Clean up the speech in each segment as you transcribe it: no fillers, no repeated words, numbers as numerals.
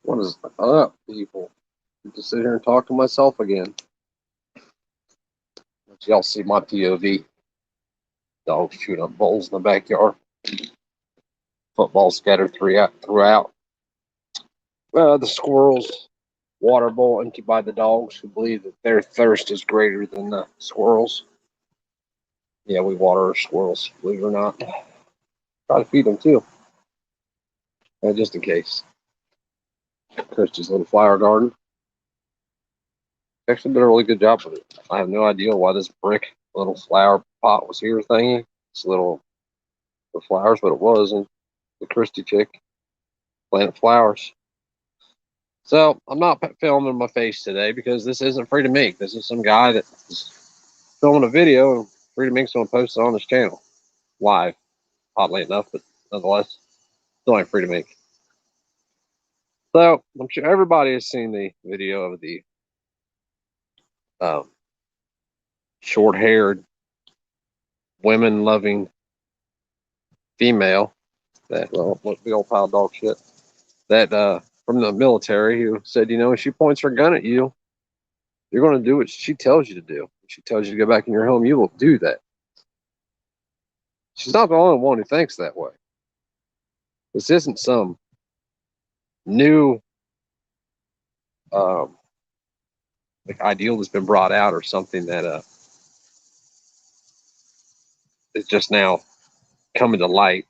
What is up, people? Just sit here and talk to myself again. Let y'all see my POV. Dogs shooting up bowls in the backyard. Football scattered throughout. The squirrels. Water bowl emptied by the dogs who believe that their thirst is greater than the squirrels. Yeah, we water our squirrels, believe it or not. Try to feed them too, just in case. Christy's little flower garden. Actually did a really good job with it. I have no idea why this brick little flower pot was here thingy. This little for flowers, but it wasn't. The Christie chick planted flowers. So I'm not filming my face today because this isn't Free to Make. This is some guy that is filming a video and Free to Make's going to post it on his channel live, oddly enough, but nonetheless, still ain't Free to Make. So I'm sure everybody has seen the video of the short-haired, women-loving female that, well, look, big old pile of dog shit, that from the military who said, you know, if she points her gun at you, you're going to do what she tells you to do. If she tells you to go back in your home, you will do that. She's not the only one who thinks that way. This isn't some new like ideal that's been brought out or something that is just now coming to light,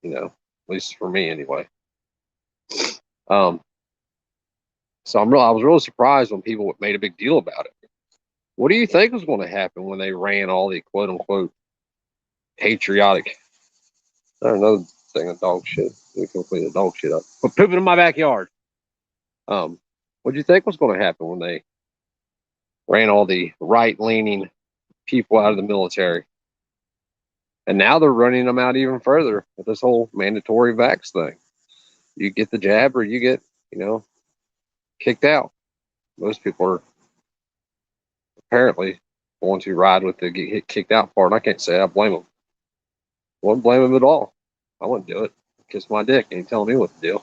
you know, at least for me anyway. Um, so I was really surprised when people made a big deal about it. What do you think was going to happen when they ran all the quote unquote patriotic? There's another thing of dog shit. We can clean the dog shit up. But pooping in my backyard. What do you think was going to happen when they ran all the right leaning people out of the military? And now they're running them out even further with this whole mandatory vax thing. You get the jab or you get, you know, kicked out. Most people are apparently going to ride with the get kicked out part. And I can't say I blame them. I wouldn't blame them at all. I wouldn't do it. Kiss my dick. Ain't telling me what to do.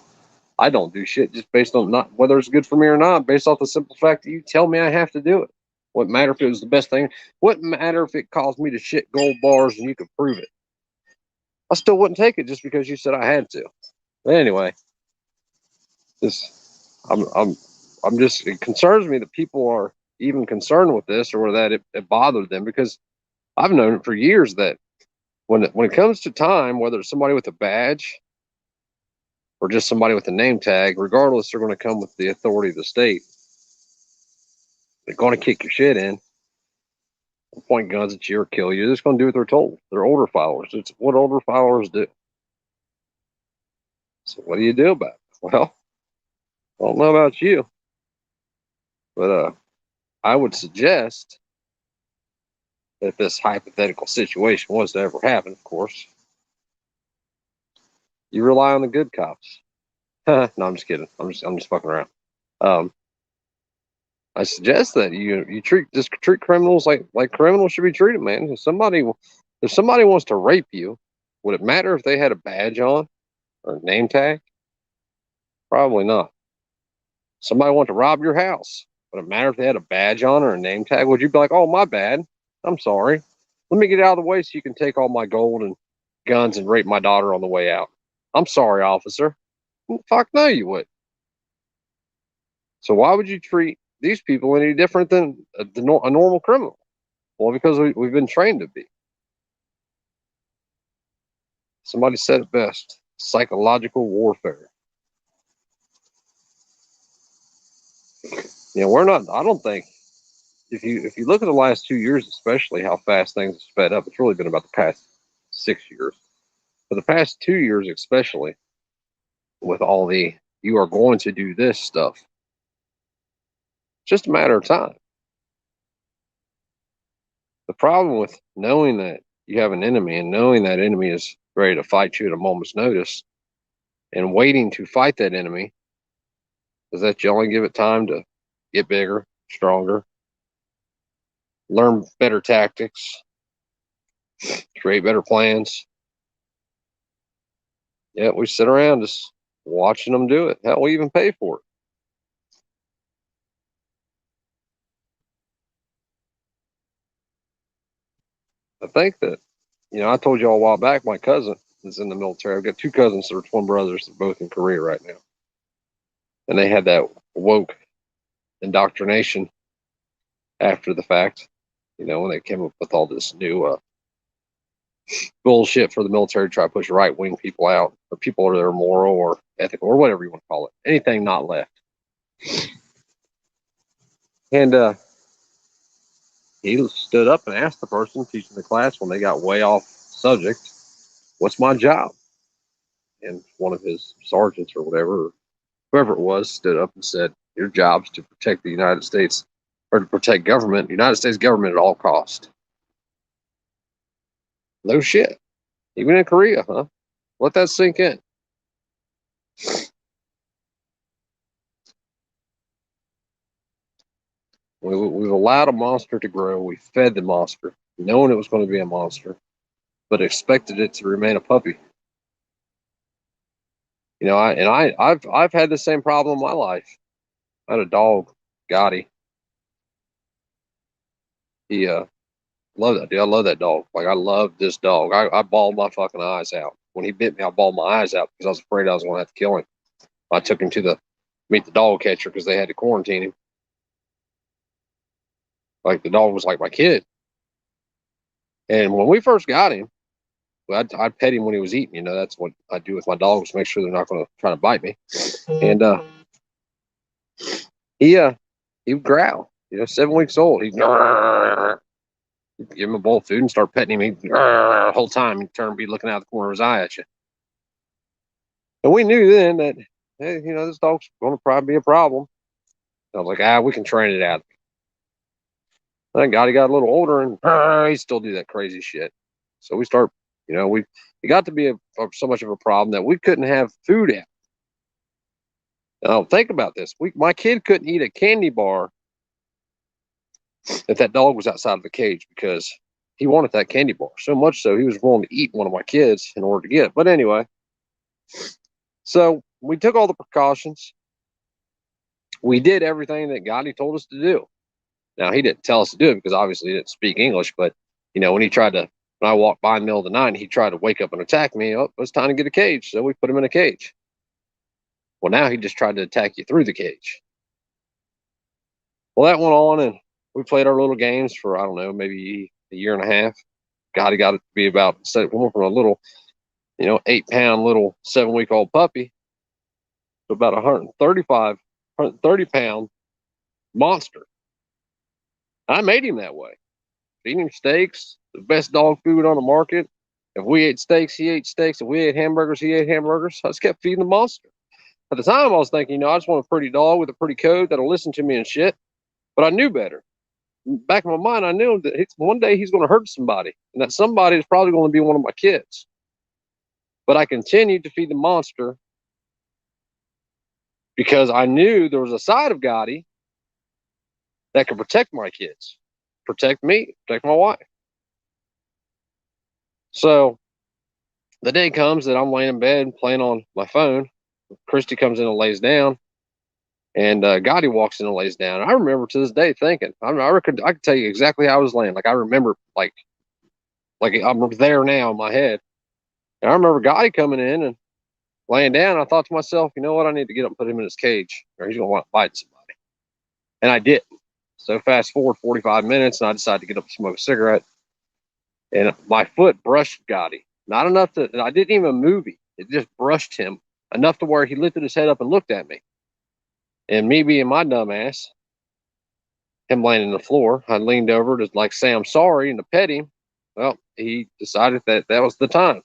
I don't do shit just based on not whether it's good for me or not, based off the simple fact that you tell me I have to do it. Wouldn't matter if it was the best thing. Wouldn't matter if it caused me to shit gold bars and you could prove it. I still wouldn't take it just because you said I had to. But anyway, this I'm just it concerns me that people are even concerned with this or that it bothered them because I've known it for years that when it comes to time, whether it's somebody with a badge or just somebody with a name tag, regardless, they're going to come with the authority of the state. They're going to kick your shit in, point guns at you or kill you. They're just going to do what they're told. They're order followers. It's what order followers do. So what do you do about it? Well, I don't know about you, but I would suggest that if this hypothetical situation was to ever happen, of course, you rely on the good cops. No, I'm just kidding. I'm just fucking around. Um, I suggest that you treat criminals like criminals should be treated, man. If somebody wants to rape you, would it matter if they had a badge on or a name tag? Probably not. Somebody want to rob your house, would it matter if they had a badge on or a name tag? Would you be like, oh, my bad, I'm sorry, let me get out of the way so you can take all my gold and guns and rape my daughter on the way out? I'm sorry, officer. Fuck no, you would. So why would you treat these people any different than a normal criminal? Well, because we've been trained to be. Somebody said it best: psychological warfare. You know, we're not. I don't think if you look at the last 2 years, especially how fast things have sped up. It's really been about the past 6 years, but the past 2 years, especially with all the you are going to do this stuff, it's just a matter of time. The problem with knowing that you have an enemy and knowing that enemy is ready to fight you at a moment's notice and waiting to fight that enemy is that you only give it time to get bigger, stronger, learn better tactics, create better plans. Yeah, we sit around just watching them do it. Hell, we even pay for it. I think that, I told you all a while back, my cousin is in the military. I've got two cousins that are twin brothers. They're both in Korea right now. And they had that woke indoctrination after the fact, when they came up with all this new bullshit for the military to try to push right wing people out, or people that are moral or ethical or whatever you want to call it, anything not left. And he stood up and asked the person teaching the class when they got way off subject, "What's my job?" And one of his sergeants or whatever, whoever it was, stood up and said, "Your job's to protect the United States, or to protect government, United States government at all cost." No shit. Even in Korea, huh? Let that sink in. We've allowed a monster to grow. We fed the monster, knowing it was going to be a monster, but expected it to remain a puppy. I've had the same problem in my life. I had a dog, Gotti. He love that dude. I love that dog. Like, I love this dog. I bawled my fucking eyes out when he bit me. I bawled my eyes out because I was afraid I was going to have to kill him. I took him to meet the dog catcher because they had to quarantine him. Like, the dog was like my kid. And when we first got him, I'd pet him when he was eating. That's what I do with my dogs, make sure they're not going to try to bite me. And he would growl. 7 weeks old. He'd give him a bowl of food and start petting him. The whole time he'd be looking out the corner of his eye at you. And we knew then that, hey, this dog's going to probably be a problem. I was like, we can train it out. Thank God he got a little older and he still do that crazy shit. So we start, it got to be so much of a problem that we couldn't have food out. Now, think about this. My kid couldn't eat a candy bar if that dog was outside of the cage because he wanted that candy bar so much so he was willing to eat one of my kids in order to get it. But anyway, so we took all the precautions. We did everything that Gotti told us to do. Now, he didn't tell us to do it because obviously he didn't speak English, but when I walked by in the middle of the night and he tried to wake up and attack me, it was time to get a cage. So we put him in a cage. Well, now he just tried to attack you through the cage. Well, that went on and we played our little games for, I don't know, maybe a year and a half. God, he got it to be about, instead of going from a little, 8-pound little 7-week-old puppy to about 130-pound monster. I made him that way. Feeding him steaks, the best dog food on the market. If we ate steaks, he ate steaks. If we ate hamburgers, he ate hamburgers. I just kept feeding the monster. At the time, I was thinking, I just want a pretty dog with a pretty coat that'll listen to me and shit. But I knew better. Back in my mind, I knew that one day he's going to hurt somebody, and that somebody is probably going to be one of my kids. But I continued to feed the monster because I knew there was a side of Gotti that could protect my kids, protect me, protect my wife. So the day comes that I'm laying in bed playing on my phone. Christy comes in and lays down, and Gotti walks in and lays down. And I remember to this day thinking, I could tell you exactly how I was laying. Like, I remember, like I'm there now in my head. And I remember Gotti coming in and laying down. I thought to myself, you know what? I need to get up and put him in his cage, or he's going to want to bite somebody. And I did. So fast forward 45 minutes, and I decided to get up and smoke a cigarette. And my foot brushed Gotti. Not enough I didn't even move him. It just brushed him enough to where he lifted his head up and looked at me. And me being my dumb ass, him laying on the floor, I leaned over to say I'm sorry and to pet him. Well, he decided that was the time.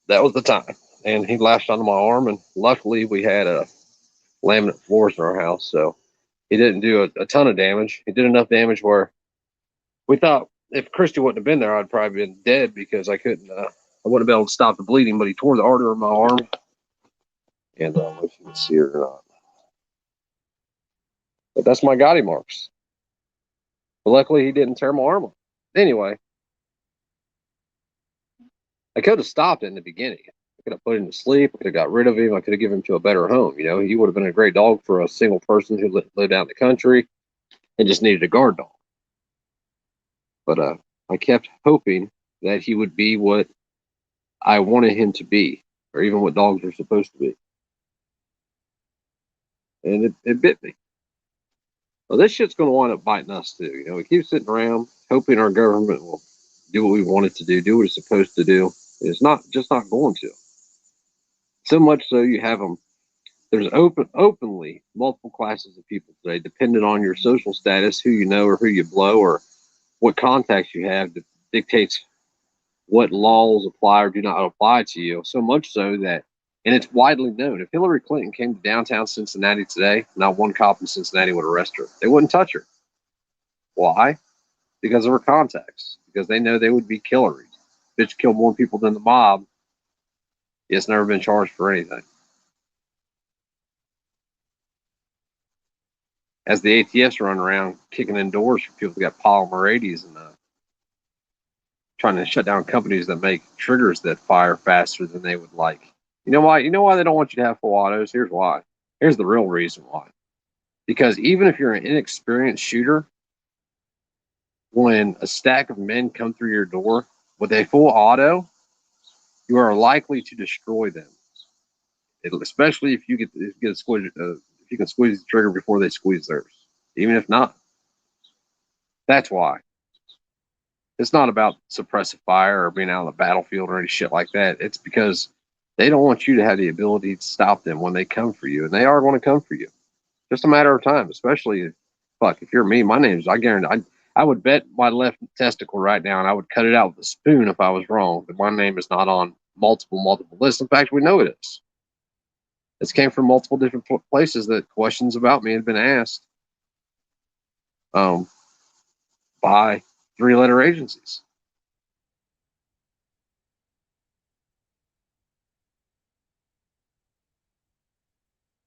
That was the time. And he latched onto my arm, and luckily we had laminate floors in our house, so he didn't do a ton of damage. He did enough damage where we thought if Christy wouldn't have been there, I'd probably been dead because I couldn't, I wouldn't have been able to stop the bleeding, but he tore the artery in my arm. And I don't know if you can see it or not. But that's my Gotti marks. But luckily, he didn't tear my arm off. Anyway, I could have stopped it in the beginning. could have put him to sleep. I could have got rid of him. I could have given him to a better home. You know, he would have been a great dog for a single person who lived out in the country and just needed a guard dog. But I kept hoping that he would be what I wanted him to be, or even what dogs are supposed to be. And it bit me. Well, this shit's going to wind up biting us too. You know, we keep sitting around hoping our government will do what we want it to do what it's supposed to do. It's not going to. So much so you have them. There's openly multiple classes of people today, depending on your social status, who you know or who you blow, or what contacts you have that dictates what laws apply or do not apply to you. So much so that, and it's widely known, if Hillary Clinton came to downtown Cincinnati today, not one cop in Cincinnati would arrest her. They wouldn't touch her. Why? Because of her contacts. Because they know they would be killeries. Bitch killed more people than the mob. It's never been charged for anything. As the ATFs run around kicking in doors for people that got polymer 80s and trying to shut down companies that make triggers that fire faster than they would like. You know why? You know why they don't want you to have full autos? Here's why. Here's the real reason why. Because even if you're an inexperienced shooter, when a stack of men come through your door with a full auto, you are likely to destroy them. Especially if you get squeeze, if you can squeeze the trigger before they squeeze theirs. Even if not, that's why. It's not about suppressive fire or being out on the battlefield or any shit like that. It's because they don't want you to have the ability to stop them when they come for you, and they are going to come for you. Just a matter of time. Especially, if you're me, my name's. I guarantee. I would bet my left testicle right now, and I would cut it out with a spoon if I was wrong. But my name is not on multiple lists. In fact, we know it is. This came from multiple different places that questions about me had been asked by 3-letter agencies.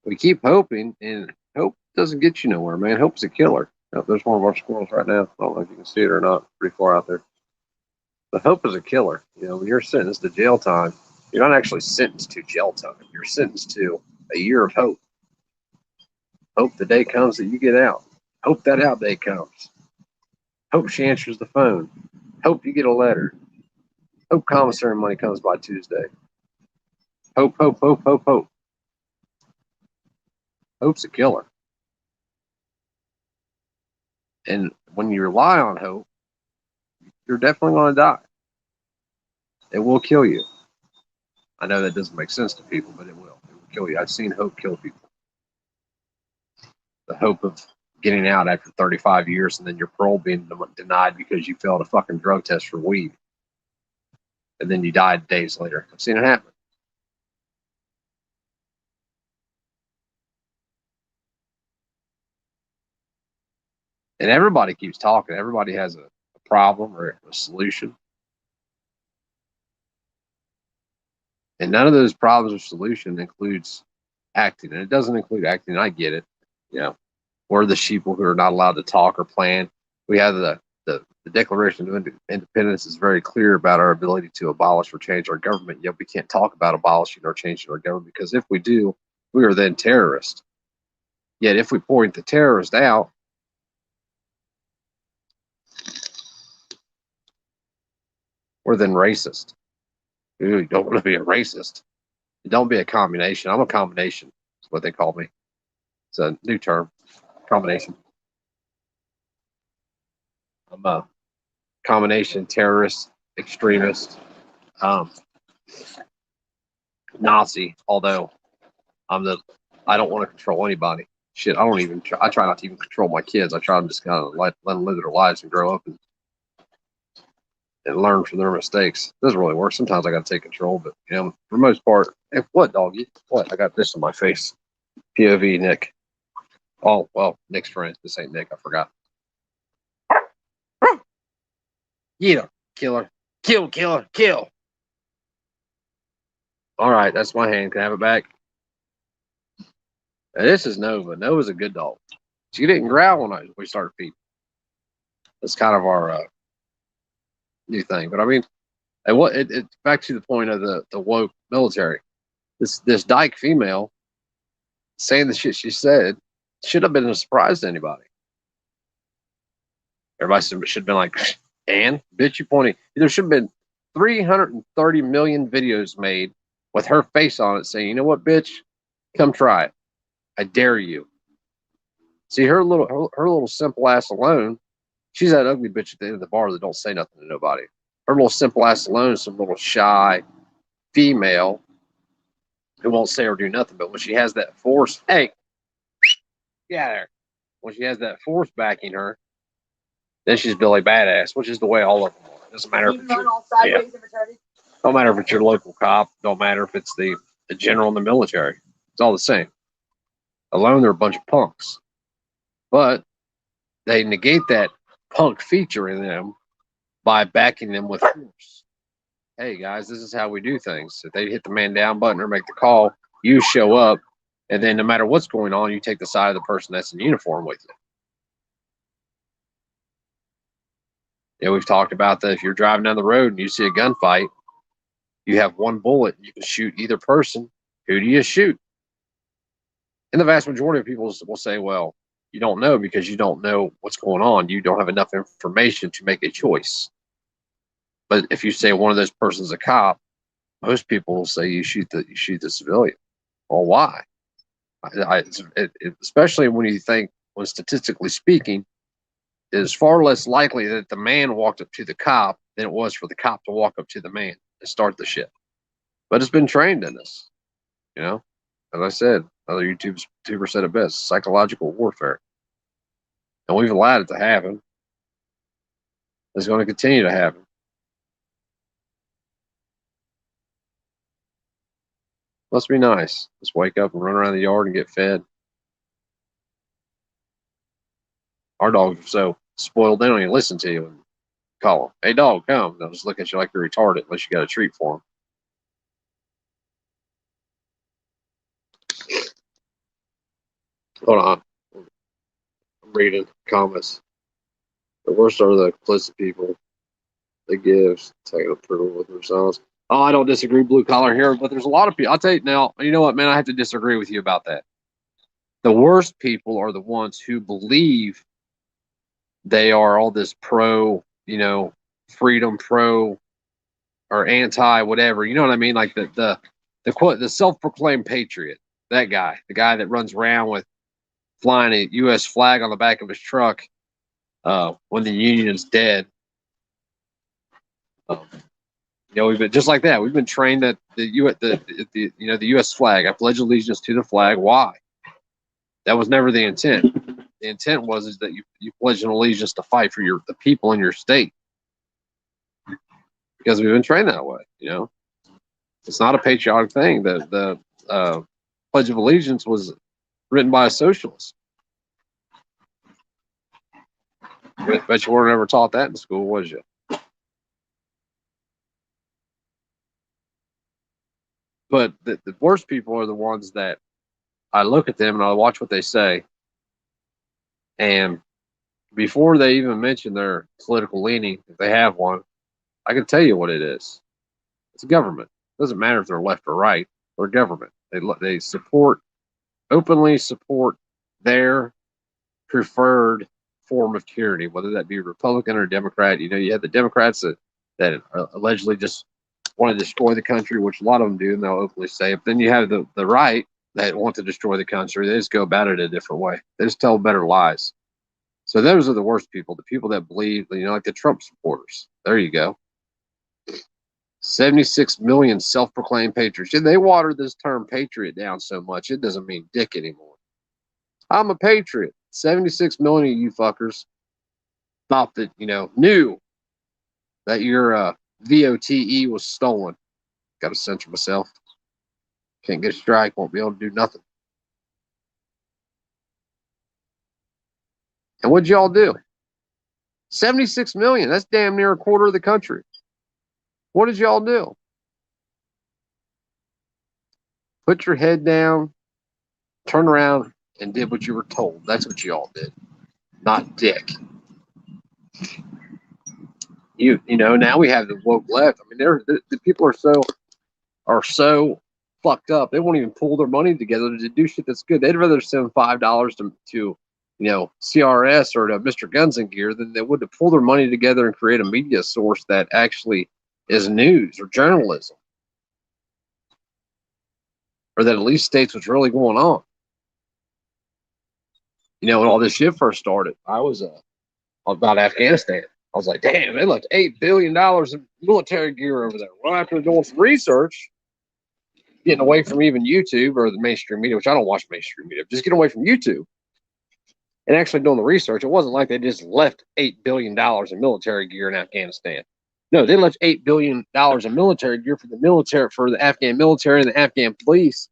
We keep hoping, and hope doesn't get you nowhere, man. Hope's a killer. Oh, there's one of our squirrels right now. I don't know if you can see it or not. Pretty far out there. But hope is a killer. You know, when you're sentenced to jail time, you're not actually sentenced to jail time. You're sentenced to a year of hope. Hope the day comes that you get out. Hope that out day comes. Hope she answers the phone. Hope you get a letter. Hope commissary money comes by Tuesday. Hope. Hope's a killer. And when you rely on hope, you're definitely going to die. It will kill you. I know that doesn't make sense to people, but it will. It will kill you. I've seen hope kill people. The hope of getting out after 35 years and then your parole being denied because you failed a fucking drug test for weed. And then you died days later. I've seen it happen. And everybody keeps talking. Everybody has a problem or a solution. And none of those problems or solution includes acting. And it doesn't include acting. I get it. You know, we're the sheeple who are not allowed to talk or plan. We have the Declaration of Independence is very clear about our ability to abolish or change our government, yet we can't talk about abolishing or changing our government, because if we do, we are then terrorists. Yet if we point the terrorist out, we're then racist. Ooh, you don't want to be a racist. Don't be a combination. I'm a combination. That's what they call me. It's a new term, combination. I'm a combination terrorist, extremist, Nazi. Although I don't want to control anybody. Shit, I don't even. I try not to even control my kids. I try to just kind of let them live their lives and grow up and learn from their mistakes. It doesn't really work. Sometimes I got to take control, but you know, for the most part, what doggy? What? I got this on my face. POV Nick. Oh well, Nick's friend. This ain't Nick. I forgot. Yeah, killer, kill. All right, that's my hand. Can I have it back? Now, this is Nova. Nova's a good dog. She didn't growl when we started feeding. That's kind of our new thing. But I mean, And what it back to the point of the woke military. This dyke female saying the shit she said should have been a surprise to anybody. Everybody should have been like, and bitch, you pointing. There should have been 330 million videos made with her face on it saying, you know what, bitch, come try it. I dare you. See, her little simple ass alone, she's that ugly bitch at the end of the bar that don't say nothing to nobody. Her little simple ass alone is some little shy female who won't say or do nothing. But when she has that force, hey, get out of there. When she has that force backing her, then she's Billy Badass, which is the way all of them are. It doesn't matter if it's don't matter if it's your local cop. Don't matter if it's the general in the military. It's all the same. Alone, they're a bunch of punks. But they negate that punk feature in them by backing them with force. Hey, guys, this is how we do things. If they hit the man down button or make the call, you show up, and then no matter what's going on, you take the side of the person that's in uniform with you. Yeah, we've talked about that. If you're driving down the road and you see a gunfight, you have one bullet. You can shoot either person. Who do you shoot? And the vast majority of people will say, well, you don't know because you don't know what's going on. You don't have enough information to make a choice. But if you say one of those persons is a cop, most people will say you shoot the civilian. Well, why? Especially when you think, when statistically speaking, it is far less likely that the man walked up to the cop than it was for the cop to walk up to the man and start the shit. But it's been trained in us, you know. As I said, another YouTuber said it best: psychological warfare, and we've allowed it to happen. It's going to continue to happen. Must be nice. Just wake up and run around the yard and get fed. Our dogs are so spoiled, they don't even listen to you and call them. Hey, dog, come. They'll just look at you like you're retarded unless you got a treat for them. Hold on. I'm reading comments. The worst are the implicit people. They give taking approval with themselves. Oh, I don't disagree, blue collar here, but there's a lot of people. I'll tell you now, you know what, man, I have to disagree with you about that. The worst people are the ones who believe they are all this pro, freedom pro or anti whatever. You know what I mean? Like the self-proclaimed patriot, that guy, the guy that runs around with flying a U.S. flag on the back of his truck when the Union's dead. We've been just like that. We've been trained that the U.S. flag. I pledge allegiance to the flag. Why? That was never the intent. The intent was that you pledge an allegiance to fight for the people in your state, because we've been trained that way. It's not a patriotic thing. The Pledge of Allegiance was written by a socialist. Bet you weren't ever taught that in school, was you? But the worst people are the ones that I look at them and I watch what they say, and before they even mention their political leaning, if they have one, I can tell you what it is. It's government. It doesn't matter if they're left or right. They're government. They openly support their preferred form of tyranny, whether that be Republican or Democrat. You have the Democrats that allegedly just want to destroy the country, which a lot of them do, and they'll openly say it. But then you have the right that want to destroy the country. They just go about it a different way. They just tell better lies. So those are the worst people, the people that believe, like the Trump supporters. There you go. 76 million self-proclaimed patriots. They watered this term patriot down so much, it doesn't mean dick anymore. I'm a patriot. 76 million of you fuckers thought that, knew that your VOTE was stolen. Got to censor myself. Can't get a strike, won't be able to do nothing. And what'd y'all do? 76 million. That's damn near a quarter of the country. What did y'all do? Put your head down, turn around, and did what you were told. That's what y'all did. Not dick. You know, now we have the woke left. I mean, the people are so fucked up. They won't even pull their money together to do shit that's good. They'd rather send $5 to CRS or to Mr. Guns and Gear than they would to pull their money together and create a media source that actually is news or journalism, or that at least states what's really going on. You know, when all this shit first started, I was about Afghanistan. I was like, damn, they left $8 billion in military gear over there. Well, after doing some research, getting away from even YouTube or the mainstream media, which I don't watch mainstream media, just get away from YouTube and actually doing the research. It wasn't like they just left $8 billion in military gear in Afghanistan. No, they left $8 billion in military gear for the Afghan military and the Afghan police,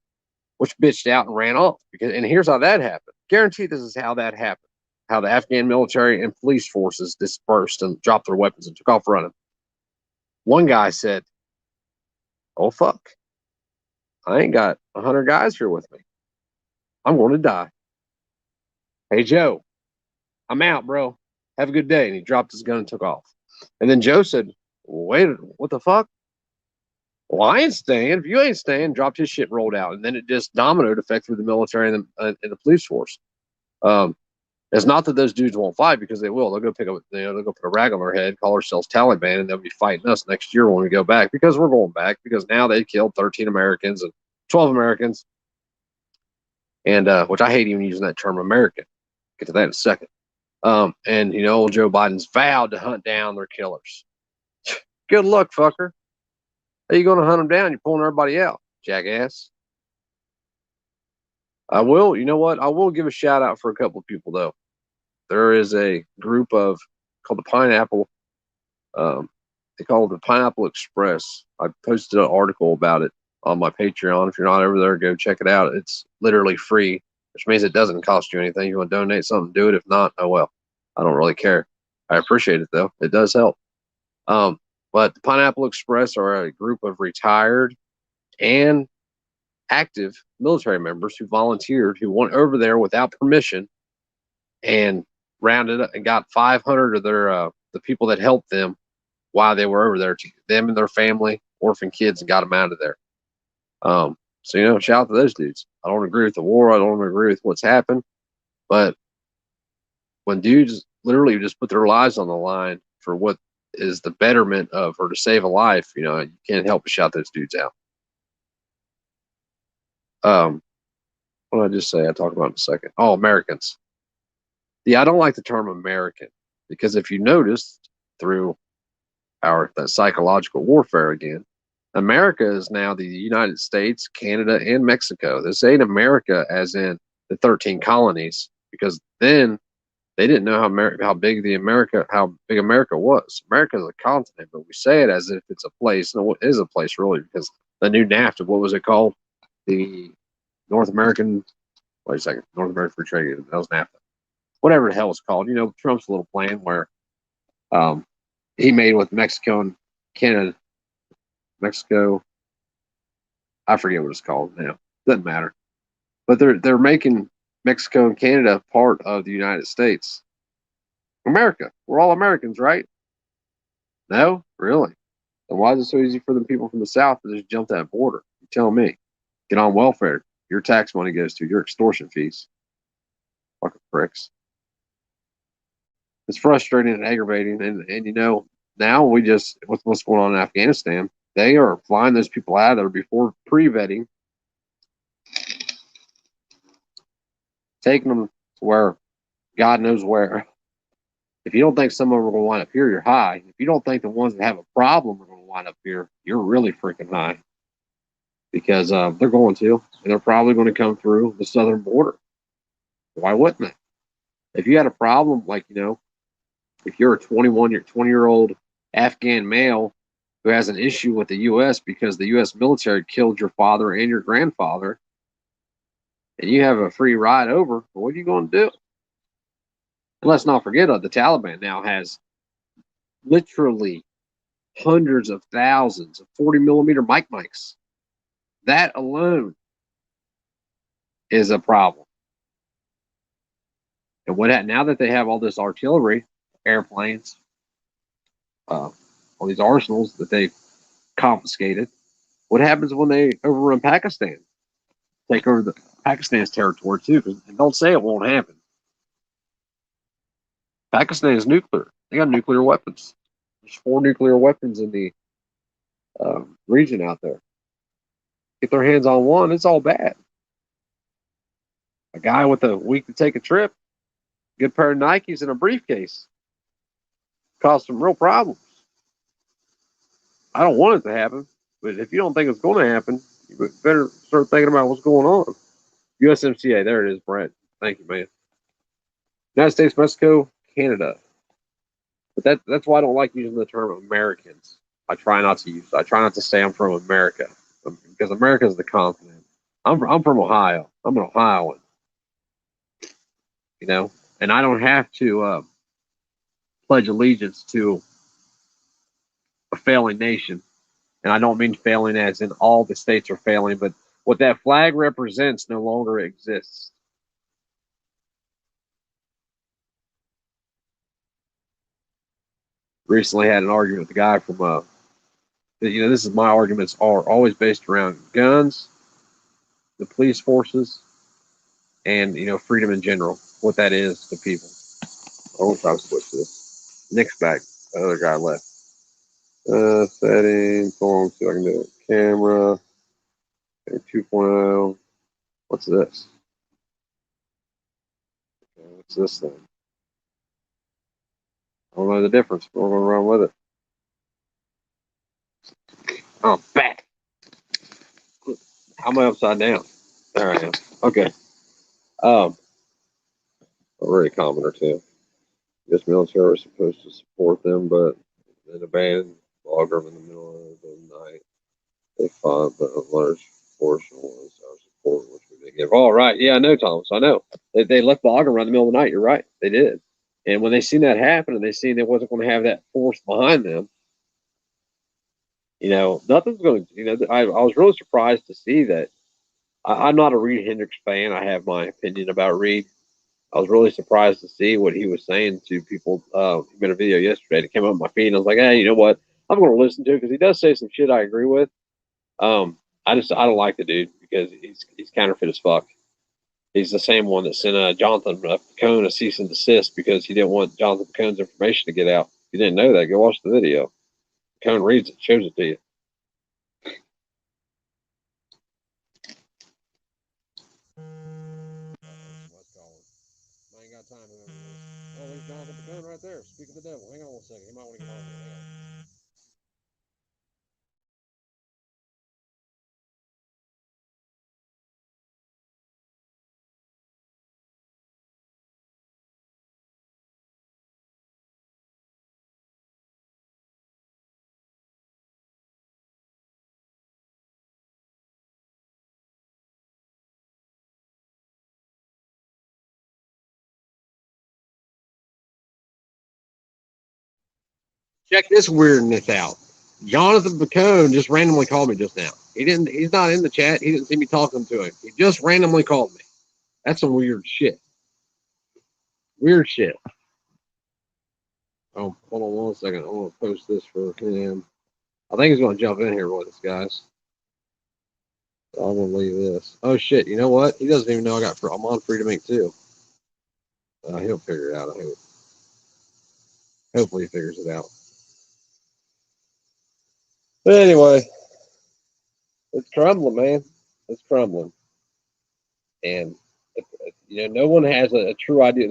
which bitched out and ran off. And here's how that happened. Guaranteed this is how that happened. How the Afghan military and police forces dispersed and dropped their weapons and took off running. One guy said, "Oh fuck, I ain't got 100 guys here with me. I'm going to die. Hey Joe, I'm out, bro. Have a good day." And he dropped his gun and took off. And then Joe said, "Wait, what the fuck? Well, I ain't staying. If you ain't staying," dropped his shit and rolled out. And then it just dominoed effect through the military and the police force. It's not that those dudes won't fight, because they will. They'll go pick up, they'll go put a rag on their head, call ourselves Taliban, and they'll be fighting us next year when we go back, because we're going back, because now they killed 13 Americans and 12 Americans. And which I hate even using that term American. Get to that in a second. And old Joe Biden's vowed to hunt down their killers. Good luck, fucker. How you going to hunt them down? You're pulling everybody out, jackass. I will, you know what? I will give a shout out for a couple of people, though. There is a group called the Pineapple. They call it the Pineapple Express. I posted an article about it on my Patreon. If you're not over there, go check it out. It's literally free, which means it doesn't cost you anything. You want to donate something, do it. If not, oh well. I don't really care. I appreciate it, though. It does help. But the Pineapple Express are a group of retired and active military members who volunteered, who went over there without permission and rounded up and got 500 of the people that helped them while they were over there, to them and their family, orphan kids, and got them out of there. So shout out to those dudes. I don't agree with the war. I don't agree with what's happened, but when dudes literally just put their lives on the line for what is the betterment of, or to save a life, you can't help but shout those dudes out. What did I just say? I'll talk about it in a second. Oh, Americans. Yeah, I don't like the term American, because if you noticed through that psychological warfare again, America is now the United States, Canada, and Mexico. This ain't America as in the 13 colonies, because then they didn't know how big America was. America is a continent, but we say it as if it's a place. No, it is a place, really, because the new NAFTA, what was it called? The North American, wait a second, North American Free Trade Agreement. That was NAFTA. Whatever the hell it's called. Trump's little plan where he made with Mexico and Canada. Mexico, I forget what it's called now. Doesn't matter. But they're making Mexico and Canada part of the United States. America. We're all Americans, right? No? Really? Then why is it so easy for the people from the South to just jump that border? You tell me. Get on welfare. Your tax money goes to your extortion fees. Fucking pricks. It's frustrating and aggravating. And now with what's going on in Afghanistan, they are flying those people out of there before pre-vetting, taking them to where God knows where. If you don't think some of them are going to wind up here, you're high. If you don't think the ones that have a problem are going to wind up here, you're really freaking high. Because they're going to, and they're probably going to come through the southern border. Why wouldn't they? If you had a problem, like, if you're a 20-year-old Afghan male who has an issue with the U.S. because the U.S. military killed your father and your grandfather, and you have a free ride over, what are you going to do? And let's not forget, the Taliban now has literally hundreds of thousands of 40-millimeter mics. That alone is a problem. And now that they have all this artillery, airplanes, all these arsenals that they confiscated. What happens when they overrun Pakistan, take over the Pakistan's territory too? Because don't say it won't happen. Pakistan is nuclear. They got nuclear weapons. There's 4 nuclear weapons in the region out there. Get their hands on one, it's all bad. A guy with a week to take a trip, good pair of Nikes and a briefcase, caused some real problems. I don't want it to happen, but if you don't think it's going to happen, you better start thinking about what's going on. USMCA, there it is, Brent. Thank you, man. United States, Mexico, Canada. But that's why I don't like using the term Americans. I try not to use it. I try not to say I'm from America because America is the continent. I'm from Ohio. I'm an Ohioan, and I don't have to pledge allegiance to a failing nation. And I don't mean failing as in all the states are failing, but what that flag represents no longer exists. Recently had an argument with a guy from this is my arguments are always based around guns, the police forces, and freedom in general, what that is to people. I will try to switch this. Nick's back. The other guy left. Settings. Hold on, see if I can do it. Camera. 2.0. What's this? Okay, what's this thing? I don't know the difference, but we're going to run with it. Oh, back. How am I upside down? There I am. Okay. A very commenter too. This military was supposed to support them, but then abandoned Bagram in the middle of the night. They fought, but a large portion was our support, which we did give. All right, yeah, I know, Thomas. I know. They left Bagram around the middle of the night. You're right. They did. And when they seen that happen, and they seen they wasn't going to have that force behind them, nothing's going to. I was really surprised to see that. I'm not a Reed Hendricks fan. I have my opinion about Reed. I was really surprised to see what he was saying to people. He made a video yesterday that came up on my feed, and I was like, hey, you know what? I'm going to listen to it because he does say some shit I agree with. I don't like the dude because he's counterfeit as fuck. He's the same one that sent Johnathan Piccone a cease and desist because he didn't want Johnathan Piccone's information to get out. If you didn't know that, go watch the video. Piccone reads it, shows it to you. I ain't got time to remember this. Oh, there's Johnathan Piccone right there. Speak of the devil. Hang on one second. He might want to get on here. Hang on. Check this weirdness out. Johnathan Piccone just randomly called me just now. He's not in the chat. He didn't see me talking to him. He just randomly called me. That's some weird shit. Weird shit. Oh, hold on one second. I'm gonna post this for him. I think he's gonna jump in here with us, guys. So I'm gonna leave this. Oh shit! You know what? He doesn't even know I'm on Freedom Inc. too. He'll figure it out. I hope. Hopefully, he figures it out. But anyway, it's crumbling, man. It's crumbling, and no one has a true idea.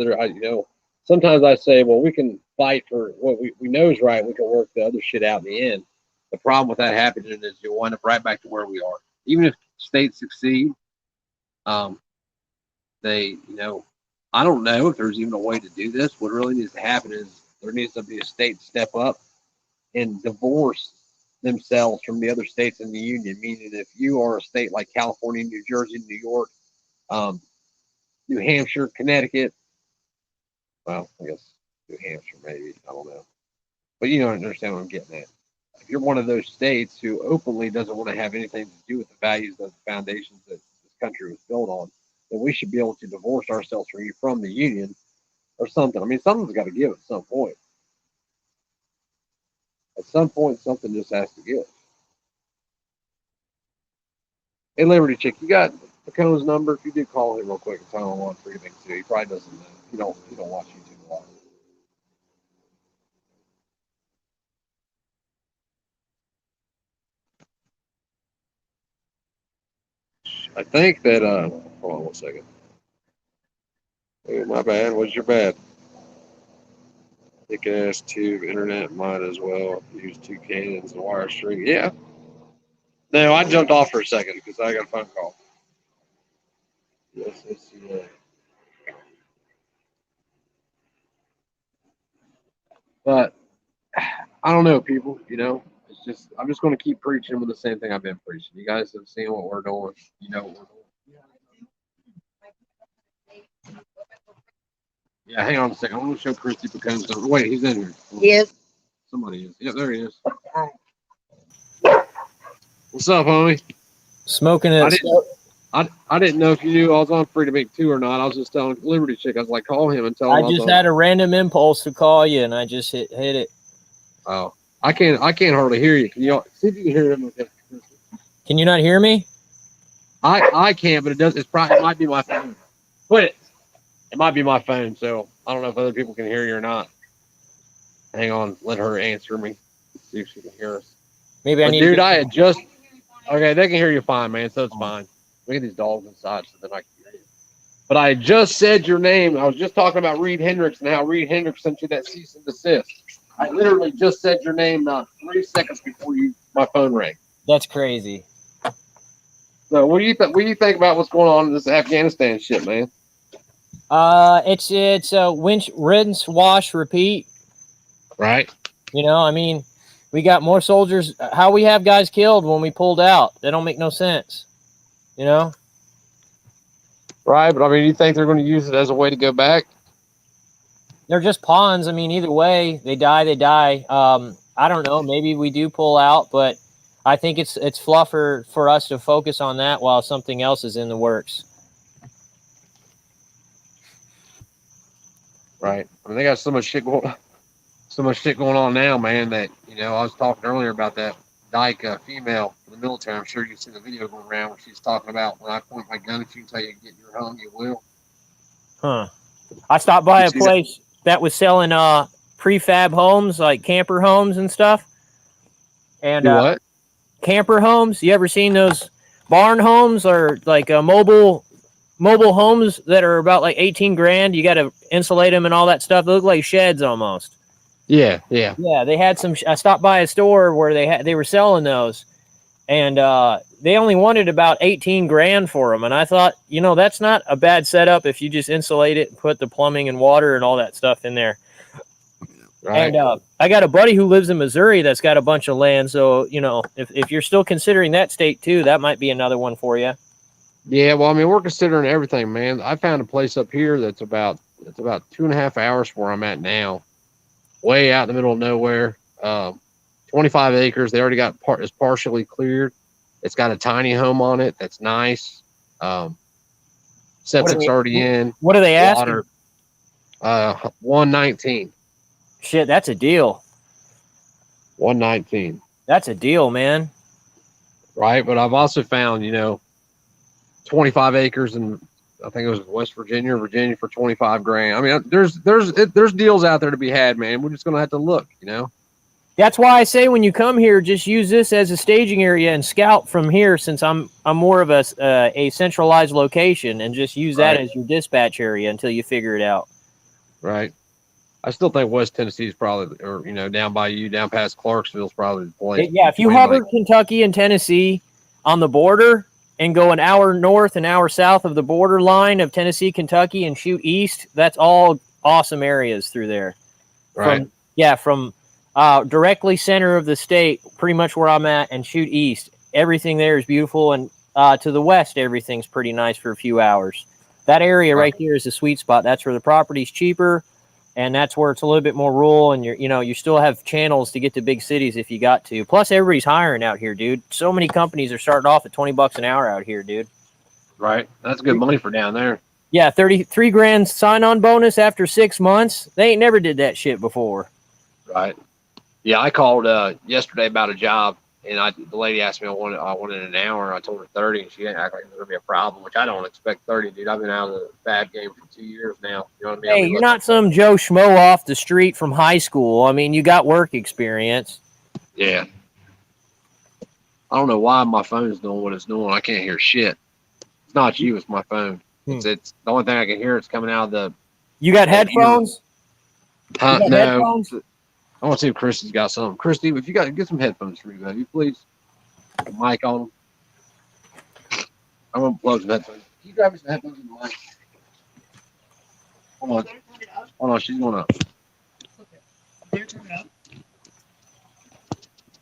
Sometimes I say, well, we can fight for what we know is right. We can work the other shit out in the end. The problem with that happening is you'll wind up right back to where we are. Even if states succeed, I don't know if there's even a way to do this. What really needs to happen is there needs to be a state step up and divorce themselves from the other states in the union. Meaning, if you are a state like California, New Jersey, New York, New Hampshire, Connecticut, well, I guess New Hampshire maybe, I don't know, but you don't understand what I'm getting at. If you're one of those states who openly doesn't want to have anything to do with the values of the foundations that this country was built on, then we should be able to divorce ourselves from the union or something. I mean, something's got to give at some point. At some point, something just has to give. Hey, Liberty Chick, you got Piccone's number? If you do, call him real quick and tell him I want free things too. He probably doesn't know. He don't watch YouTube a lot. I think that hold on one second. Hey, my bad. What's your bad? Thick ass tube internet might as well use two cannons and wire string. Yeah. No, I jumped off for a second because I got a phone call. Yes, yeah. But I don't know, people. It's just I'm just going to keep preaching with the same thing I've been preaching. You guys have seen what we're doing. You know what we're doing. Yeah, hang on a second. I'm going to show Christy Piccone's number. Wait, he's in here. He is. Somebody is. Yep, there he is. What's up, homie? Smoking it. I didn't know if you knew I was on Free to Make 2 or not. I was just telling Liberty Chick. I was like, call him and tell him. I just had a random impulse to call you, and I just hit it. Oh, I can't hardly hear you. Can you see if you can hear him? Can you not hear me? I can, but it might be my phone. Quit it. It might be my phone, so I don't know if other people can hear you or not. Hang on, let her answer me. See if she can hear us. Maybe I need. Dude, I had just. Okay, they can hear you fine, man. So it's fine. Look at these dogs inside, so then I can hear you. But I just said your name. I was just talking about Reed Hendricks and how Reed Hendricks sent you that cease and desist. I literally just said your name not 3 seconds before my phone rang. That's crazy. So what do you think about what's going on in this Afghanistan shit, man? It's rinse, wash, repeat. Right. I mean, we got more soldiers. How we have guys killed when we pulled out? That don't make no sense. Right, but I mean, you think they're going to use it as a way to go back? They're just pawns. I mean, either way, they die, they die. I don't know. Maybe we do pull out, but I think it's fluffer for us to focus on that while something else is in the works. Right. I mean, they got so much shit going on now, man, that, I was talking earlier about that dyke female in the military. I'm sure you've seen the video going around where she's talking about, when I point my gun at you and tell you to get in your home, you will. Huh. I stopped by a place that was selling prefab homes, like camper homes and stuff. And what? Camper homes. You ever seen those barn homes or like mobile homes that are about like 18 grand? You got to insulate them and all that stuff. They look like sheds almost. Yeah. They had some. I stopped by a store where they were selling those, and they only wanted about 18 grand for them. And I thought, that's not a bad setup if you just insulate it and put the plumbing and water and all that stuff in there. Right. And I got a buddy who lives in Missouri that's got a bunch of land. So, if you're still considering that state too, that might be another one for you. Yeah, well, I mean, we're considering everything, man. I found a place up here that's about 2.5 hours from where I'm at now, way out in the middle of nowhere. 25 acres. They already got it's partially cleared. It's got a tiny home on it. That's nice. Septic's already in. What are they asking? 119. Shit, that's a deal. 119. That's a deal, man. Right, but I've also found, 25 acres in, I think it was West Virginia for 25 grand. I mean, there's deals out there to be had, man. We're just gonna have to look, That's why I say when you come here, just use this as a staging area and scout from here, since I'm more of a centralized location, and just use that as your dispatch area until you figure it out. Right. I still think West Tennessee is probably, or down by you, down past Clarksville is probably the place. Yeah, if you hover Kentucky and Tennessee on the border and go an hour north, an hour south of the border line of Tennessee, Kentucky, and shoot east, that's all awesome areas through there. Right. From directly center of the state, pretty much where I'm at, and shoot east. Everything there is beautiful, and to the west, everything's pretty nice for a few hours. That area right here is the sweet spot. That's where the property's cheaper, and that's where it's a little bit more rural, and you still have channels to get to big cities if you got to. Plus, everybody's hiring out here, dude. So many companies are starting off at $20 an hour out here, dude. Right. That's good money for down there. Yeah, 33 grand sign-on bonus after 6 months. They ain't never did that shit before. Right. Yeah, I called yesterday about a job, and the lady asked me I wanted an hour. I told her 30, and she didn't act like it was gonna be a problem, which I don't expect 30, dude. I've been out of the fab game for 2 years now. You know what I mean? Hey, you're not some Joe Schmo off the street from high school. I mean, you got work experience. Yeah. I don't know why my phone's doing what it's doing. I can't hear shit. It's not you, it's my phone. It's the only thing I can hear is coming out of the. You got headphones? You got No. headphones? I want to see if Christy's got something. Christy, if you got, get some headphones for me, baby, please. The mic on them. I'm gonna plug some headphones. Can you grab me some headphones in the mic? Hold on. Hold on, she's going up.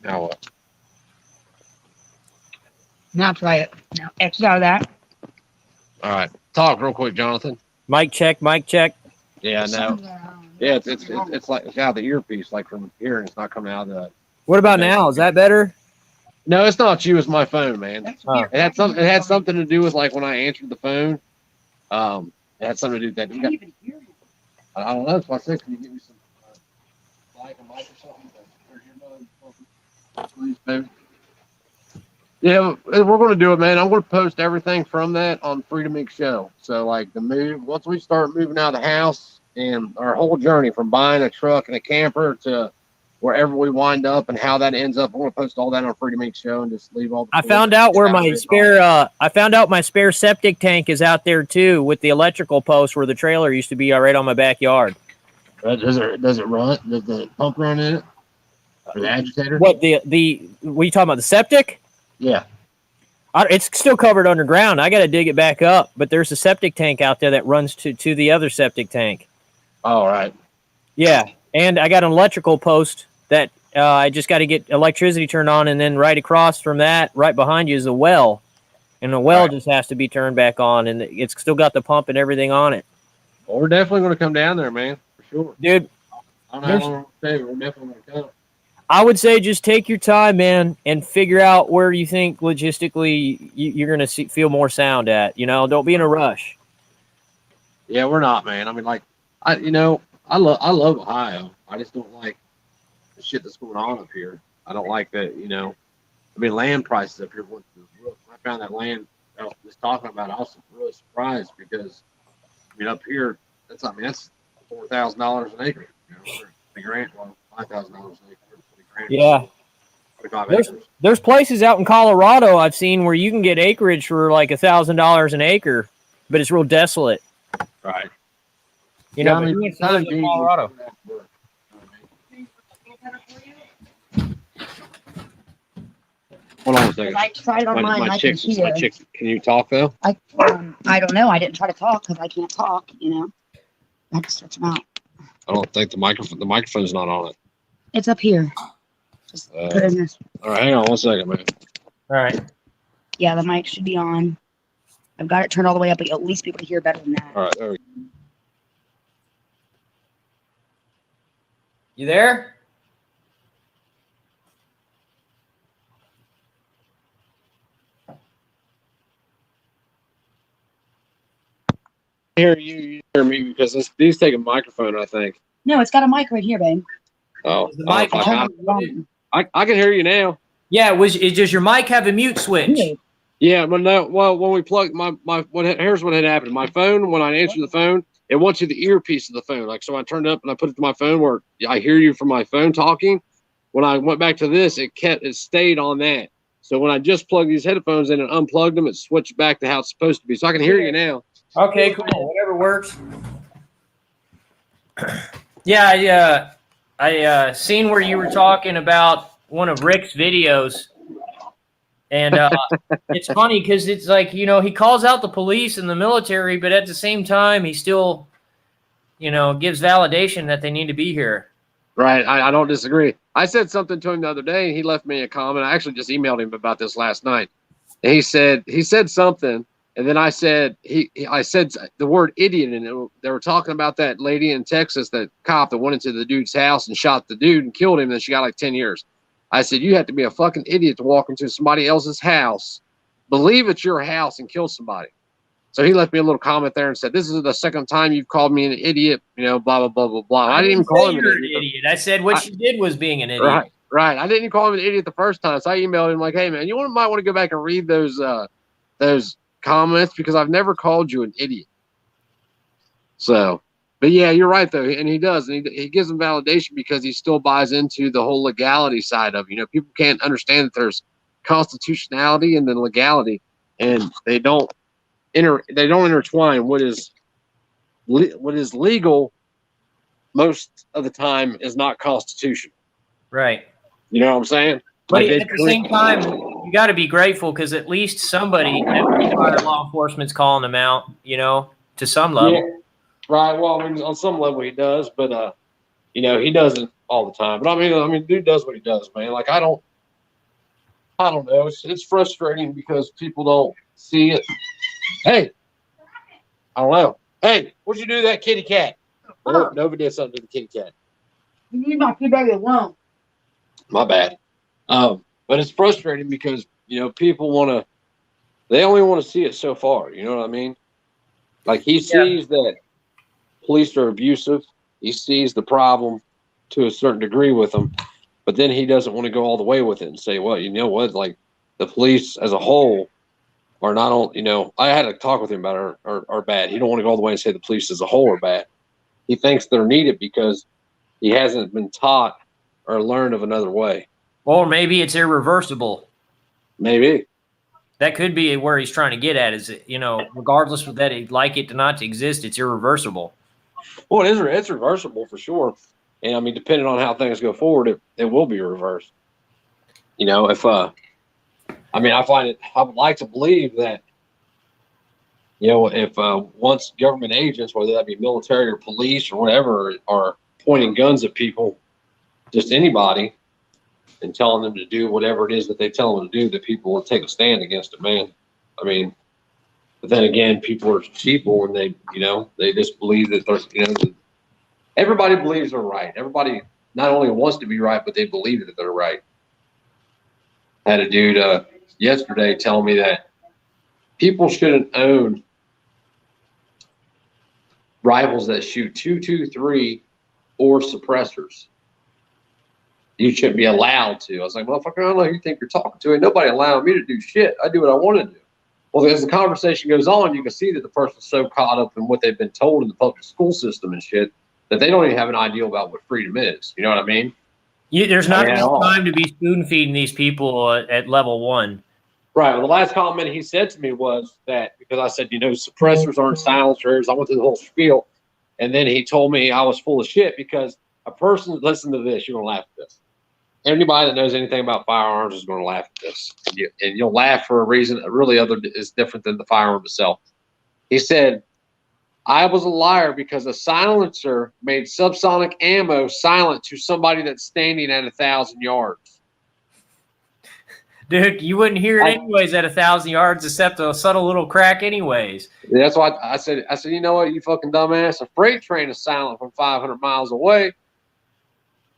Now what? Now try it. Now X out of that. All right. Talk real quick, Jonathan. Mic check, mic check. Yeah, no. Yeah, it's like it's out of the earpiece, like from here, and it's not coming out of the. What about now? Is that better? No, it's not you. It's my phone, man. Oh. It had something to do with like when I answered the phone. It had something to do with that. I don't know. That's why I said, can you give me some mic or something? Please, baby. Yeah, we're going to do it, man. I'm going to post everything from that on Freedom Inc. Show. So, like the move, once we start moving out of the house and our whole journey from buying a truck and a camper to wherever we wind up and how that ends up, I'm going to post all that on Freedom Inc. Show and just leave all. I found out where my spare. I found out my spare septic tank is out there too, with the electrical post where the trailer used to be, right on my backyard. Does it run? Does the pump run in it? Or the agitator? What what are you talking about? The septic? Yeah. It's still covered underground. I got to dig it back up, but there's a septic tank out there that runs to the other septic tank. All right. Yeah, and I got an electrical post that I just got to get electricity turned on, and then right across from that, right behind you, is a well, and the well just has to be turned back on, and it's still got the pump and everything on it. Well, we're definitely going to come down there, man, for sure. Dude, I don't know how long it'll stay, but we're definitely going to come. I would say just take your time, man, and figure out where you think logistically you're going to feel more sound at. You know, don't be in a rush. Yeah, we're not, man. I mean, like, I love Ohio. I just don't like the shit that's going on up here. I don't like that, you know. I mean, land prices up here went through the roof. When I found that land I was just talking about, I was really surprised because, I mean, up here, that's $4,000 an acre. You know, or $3,000, well, $5,000 an acre. Yeah. There's places out in Colorado I've seen where you can get acreage for like $1,000 an acre, but it's real desolate. Right. You know, but you live in Colorado. Hold on a second. I tried on mine. My chicks. Can you talk though? I don't know. I didn't try to talk because I can't talk. You know, I have to stretch them out. I don't think the microphone's not on it. It's up here. Just put it in this. All right, hang on 1 second, man. All right. Yeah, the mic should be on. I've got it turned all the way up, but you'll at least be able to hear better than that. All right, there we go. You there? I hear you hear me because these take a microphone, I think. No, it's got a mic right here, babe. Oh, The mic. I can hear you now. Yeah, does your mic have a mute switch? Yeah, but no. Well, when we plugged here's what had happened. My phone, when I answered the phone, it went to the earpiece of the phone. Like, so I turned up and I put it to my phone where I hear you from my phone talking. When I went back to this, it stayed on that. So when I just plugged these headphones in and unplugged them, it switched back to how it's supposed to be. So I can hear you now. Okay, cool. Whatever works. Yeah, I seen where you were talking about one of Rick's videos, and it's funny because it's like, you know, he calls out the police and the military, but at the same time, he still, you know, gives validation that they need to be here. Right, I don't disagree. I said something to him the other day, and he left me a comment. I actually just emailed him about this last night. And he said something. And then I said I said the word idiot, and they were talking about that lady in Texas, that cop that went into the dude's house and shot the dude and killed him, and she got like 10 years. I said, you have to be a fucking idiot to walk into somebody else's house, believe it's your house, and kill somebody. So he left me a little comment there and said, "This is the second time you've called me an idiot." Blah blah blah blah blah. I didn't even call him an idiot. I said what you did was being an idiot. Right, right. I didn't even call him an idiot the first time. So I emailed him like, "Hey man, might want to go back and read those comments because I've never called you an idiot." So, but yeah, you're right though, and he does, and he gives them validation because he still buys into the whole legality side of it. People can't understand that there's constitutionality and then legality, and they don't intertwine. What is legal most of the time is not constitutional. Right. You know what I'm saying? But at the same time, you got to be grateful because at least somebody, law enforcement's calling them out, to some level. Yeah. Right. Well, I mean, on some level he does, but he doesn't all the time. But I mean, dude does what he does, man. Like I don't know. It's frustrating because people don't see it. Hey, I don't know. Hey, what'd you do to that kitty cat? Oh, nobody did something to the kitty cat. You leave my kitty baby alone. My bad. But it's frustrating because people they only want to see it so far. You know what I mean? Like he sees that police are abusive. He sees the problem to a certain degree with them, but then he doesn't want to go all the way with it and say, well, you know what? Like the police as a whole are not on. I had a talk with him about are bad. He don't want to go all the way and say the police as a whole are bad. He thinks they're needed because he hasn't been taught or learned of another way. Or maybe it's irreversible. Maybe. That could be where he's trying to get at is, regardless of that he'd like it to not to exist, it's irreversible. Well, it's reversible for sure. And I mean, depending on how things go forward, it will be reversed. If I would like to believe that, if once government agents, whether that be military or police or whatever, are pointing guns at people, just anybody, and telling them to do whatever it is that they tell them to do, that people will take a stand against it, man. I mean, but then again, people are sheeple and they just believe that there's, everybody believes they're right. Everybody not only wants to be right, but they believe that they're right. I had a dude yesterday tell me that people shouldn't own rifles that shoot 223 or suppressors. You shouldn't be allowed to. I was like, motherfucker, I don't know who you think you're talking to. Ain't nobody allowing me to do shit. I do what I want to do. Well, as the conversation goes on, you can see that the person's so caught up in what they've been told in the public school system and shit that they don't even have an idea about what freedom is. You know what I mean? There's not enough time to be spoon feeding these people at level 1. Right. Well, the last comment he said to me was that because I said, suppressors aren't silencers. I went through the whole spiel. And then he told me I was full of shit because a person, listen to this, you're going to laugh at this. Anybody that knows anything about firearms is going to laugh at this. And you'll laugh for a reason that really is different than the firearm itself. He said, I was a liar because a silencer made subsonic ammo silent to somebody that's standing at 1,000 yards. Dude, you wouldn't hear it anyways at 1,000 yards except a subtle little crack anyways. Yeah, that's why I said, you know what, you fucking dumbass? A freight train is silent from 500 miles away.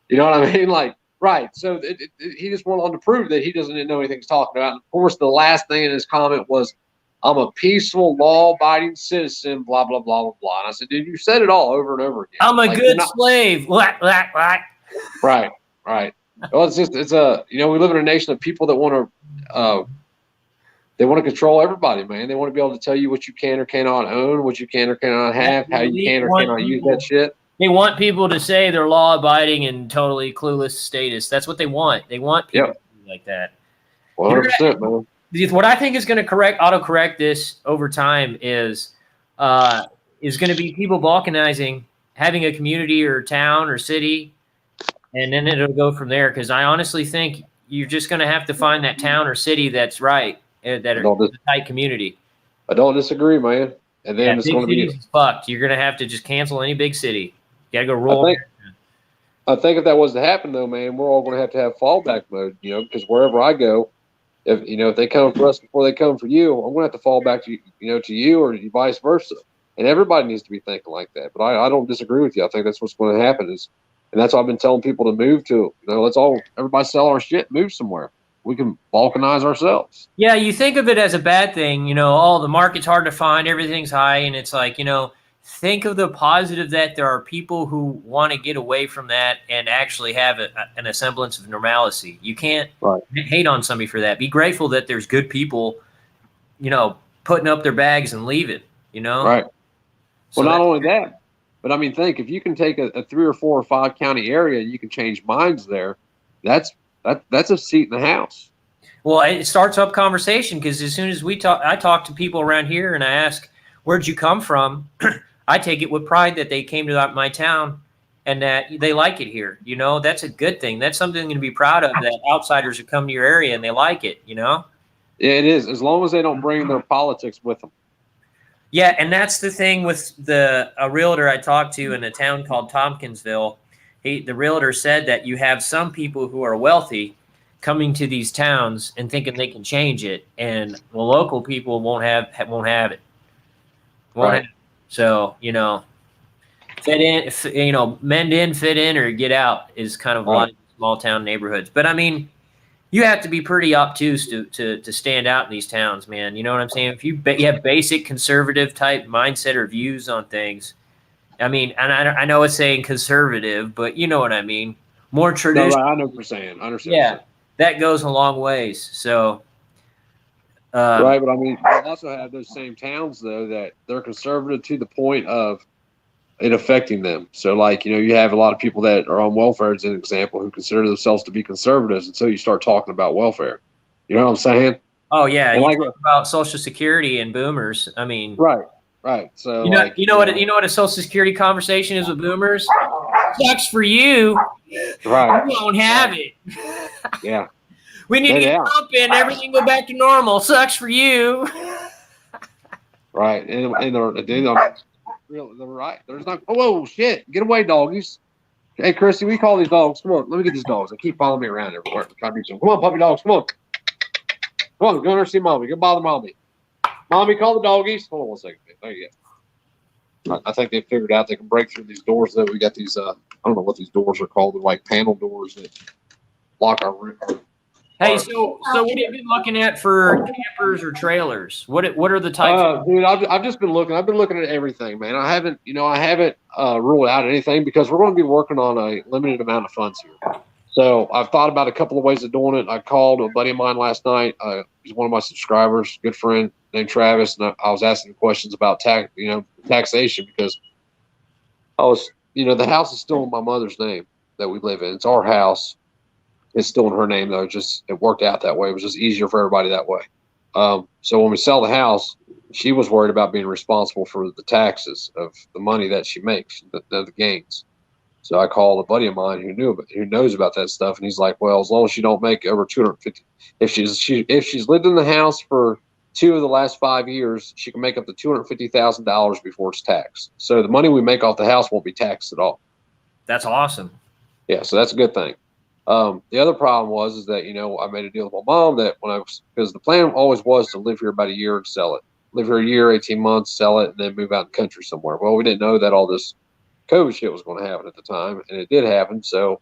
You know what I mean? Like, right. So he just wanted to prove that he doesn't know anything he's talking about. And of course, the last thing in his comment was, I'm a peaceful, law-abiding citizen, blah, blah, blah, blah, blah. And I said, dude, you said it all over and over again. I'm a good slave. Right, right. Well, we live in a nation of people that want to control everybody, man. They want to be able to tell you what you can or cannot own, what you can or cannot have, how you can or cannot use that shit. They want people to say they're law-abiding and totally clueless status. That's what they want. They want people to be like that. 100%, man. What I think is going to autocorrect this over time is going to be people balkanizing, having a community or town or city, and then it'll go from there. Because I honestly think you're just going to have to find that town or city that's right, that are a tight community. I don't disagree, man. And then it's going to be fucked. You're going to have to just cancel any big city. You got to go roll. I think if that was to happen, though, man, we're all going to have fallback mode. Because wherever I go, if they come for us before they come for you, I'm going to have to fall back to you or vice versa. And everybody needs to be thinking like that. But I don't disagree with you. I think that's what's going to happen and that's why I've been telling people to move to. Let's everybody sell our shit, move somewhere. balkanize ourselves. Yeah, you think of it as a bad thing, you know, oh, the market's hard to find, everything's high, and it's like, you know, think of the positive that there are people who want to get away from that and actually have a semblance of normalcy. You can't Right. hate on somebody for that. Be grateful that there's good people, you know, putting up their bags and leave it, you know? Right. So Well, not only that, but I mean, think if you can take a 3 or 4 or 5 county area, and you can change minds there. That's a seat in the House. well, it starts up conversation because as soon as I talk to people around here and I ask, where'd you come from? I take it with pride that they came to my town and that they like it here. You know, that's a good thing. That's something to be proud of, that outsiders have come to your area and they like it, you know? Yeah, it is, as long as they don't bring their politics with them. Yeah, and that's the thing with a realtor I talked to in a town called Tompkinsville. The realtor said that you have some people who are wealthy coming to these towns and thinking they can change it, and the local people won't have it. Won't Right. have it. So, you know, fit in, you know, mend in, fit in, or get out is kind of a lot of small town neighborhoods. But I mean, you have to be pretty obtuse to stand out in these towns, man. You know what I'm saying? If you have basic conservative type mindset or views on things, I mean, and I know it's saying conservative, but you know what I mean. More No, traditional. right, I know what you're saying. I understand. Yeah, that goes a long ways. So, Right, but I mean, you also have those same towns though that they're conservative to the point of it affecting them. So, like, you know, you have a lot of people that are on welfare, as an example, who consider themselves to be conservatives until you start talking about welfare. You know what I'm saying? oh yeah, And you like, talk about Social Security and boomers. I mean, right. So, you know, like, you know what a Social Security conversation is with boomers. Sucks for you. right? You don't have it. Yeah, We need to get Yeah. Trump in, everything go back to normal. Sucks for you. right. And they're right. There's not. Oh, whoa, shit! Get away, doggies! Hey, Christy, we call these dogs. Come on, let me get these dogs. They keep following me around everywhere. I'm trying to do something. Come on, puppy dogs. Come on. Come on, go in there see mommy. Go bother mommy. Mommy, call the doggies. Hold on one second. There you go. I think they figured out they can break through these doors. Though we got these, I don't know what these doors are called. They're like panel doors that lock our room. Hey, so what have you been looking at for campers or trailers? What are the types? Dude, I've just been looking. I've been looking at everything, man. I haven't ruled out anything because we're going to be working on a limited amount of funds here. So I've thought about a couple of ways of doing it. I called a buddy of mine last night. He's one of my subscribers, good friend named Travis, and I was asking questions about taxation because the house is still in my mother's name that we live in. It's our house. It's still in her name though. Just it worked out that way. It was just easier for everybody that way. So when we sell the house, she was worried about being responsible for the taxes of the money that she makes, the gains. So I called a buddy of mine who knows about that stuff, and he's like, "Well, as long as she don't make over 250, if she's lived in the house for 2 of the last 5 years, she can make up to $250,000 before it's taxed. So the money we make off the house won't be taxed at all." That's awesome. Yeah, so that's a good thing. The other problem is that I made a deal with my mom that because the plan always was to live here about a year and sell it, live here a year, 18 months, sell it, and then move out in the country somewhere. Well, we didn't know that all this COVID shit was going to happen at the time, and it did happen. So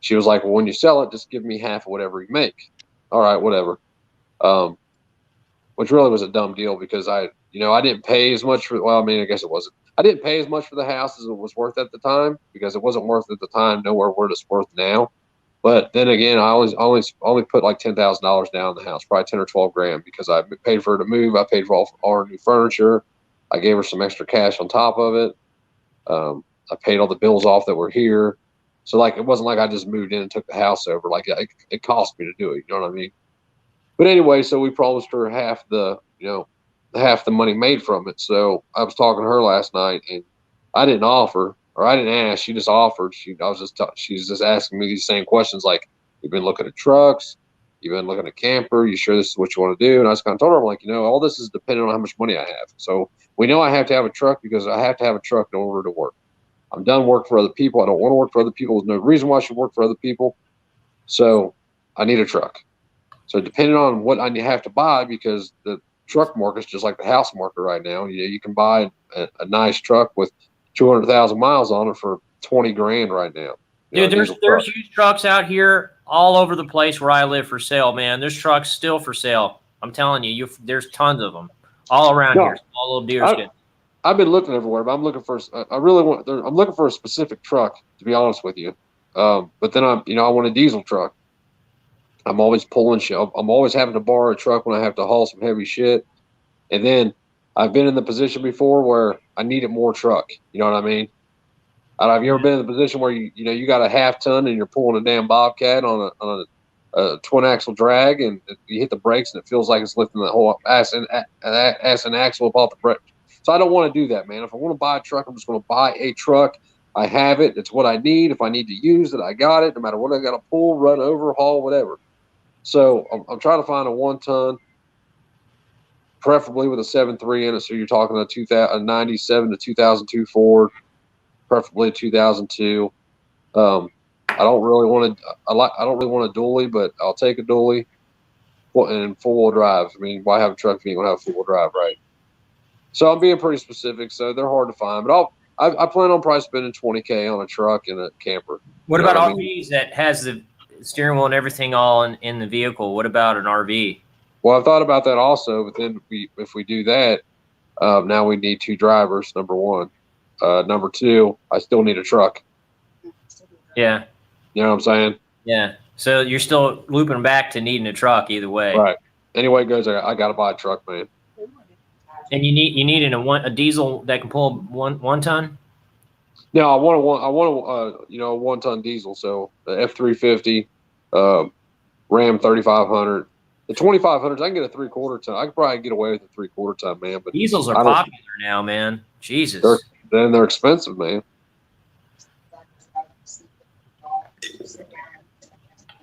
she was like, "Well, when you sell it, just give me half of whatever you make." All right, whatever. Which really was a dumb deal because I didn't pay as much for. Well, I mean, I guess it wasn't. I didn't pay as much for the house as it was worth at the time because it wasn't worth at the time. Nowhere what it's worth now. But then again, I only put like $10,000 down in the house, probably 10 or 12 grand, because I paid for her to move. I paid for all her new furniture. I gave her some extra cash on top of it. I paid all the bills off that were here. So like, it wasn't like I just moved in and took the house over. Like it cost me to do it. You know what I mean? But anyway, so we promised her half the money made from it. So I was talking to her last night, and I didn't offer. Or I didn't ask. She just offered. She's just asking me these same questions like, "You've been looking at trucks. You've been looking at camper. You sure this is what you want to do?" And I just kind of told her, I'm like, all this is dependent on how much money I have. So we know I have to have a truck because I have to have a truck in order to work. I'm done working for other people. I don't want to work for other people. There's no reason why I should work for other people. So I need a truck. So depending on what I have to buy, because the truck market's just like the house market right now. You can buy a nice truck with 200,000 miles on it for 20 grand right now. Dude, there's used trucks out here all over the place where I live for sale, man. There's trucks still for sale. I'm telling you, there's tons of them all around No, here. Small little deerskin. I've been looking everywhere, but I'm looking for. I'm looking for a specific truck, to be honest with you. But then I want a diesel truck. I'm always pulling shit. I'm always having to borrow a truck when I have to haul some heavy shit. And then I've been in the position before where I needed more truck. You know what I mean? Have you ever been in the position where you got a half ton and you're pulling a damn bobcat on a twin axle drag, and you hit the brakes and it feels like it's lifting the whole ass and axle up off the brake. So I don't want to do that, man. If I want to buy a truck, I'm just going to buy a truck. I have it. It's what I need. If I need to use it, I got it. No matter what I got to pull, run over, haul, whatever. So I'm trying to find a 1 ton, preferably with a 7.3 in it. So you're talking a 97 to 2002 Ford, preferably a 2002. I don't really want to. I don't really want a dually, but I'll take a dually. And 4-wheel drive. I mean, why have a truck if you ain't gonna have 4-wheel drive, right? So I'm being pretty specific. So they're hard to find, but I plan on probably spending $20K on a truck and a camper. What about RVs that has the steering wheel and everything all in the vehicle? What about an RV? Well, I've thought about that also, but then if we do that, now we need 2 drivers. Number 1, number 2, I still need a truck. Yeah. You know what I'm saying? Yeah. So you're still looping back to needing a truck either way. Right. Anyway it goes, I got to buy a truck, man. And you need a diesel that can pull one ton? No, I want a 1 ton diesel. So the F350, Ram 3500, the 2500s. I can get a 3/4 ton. I could probably get away with a 3/4 ton, man. But diesels are popular now, man. Jesus. They're expensive, man.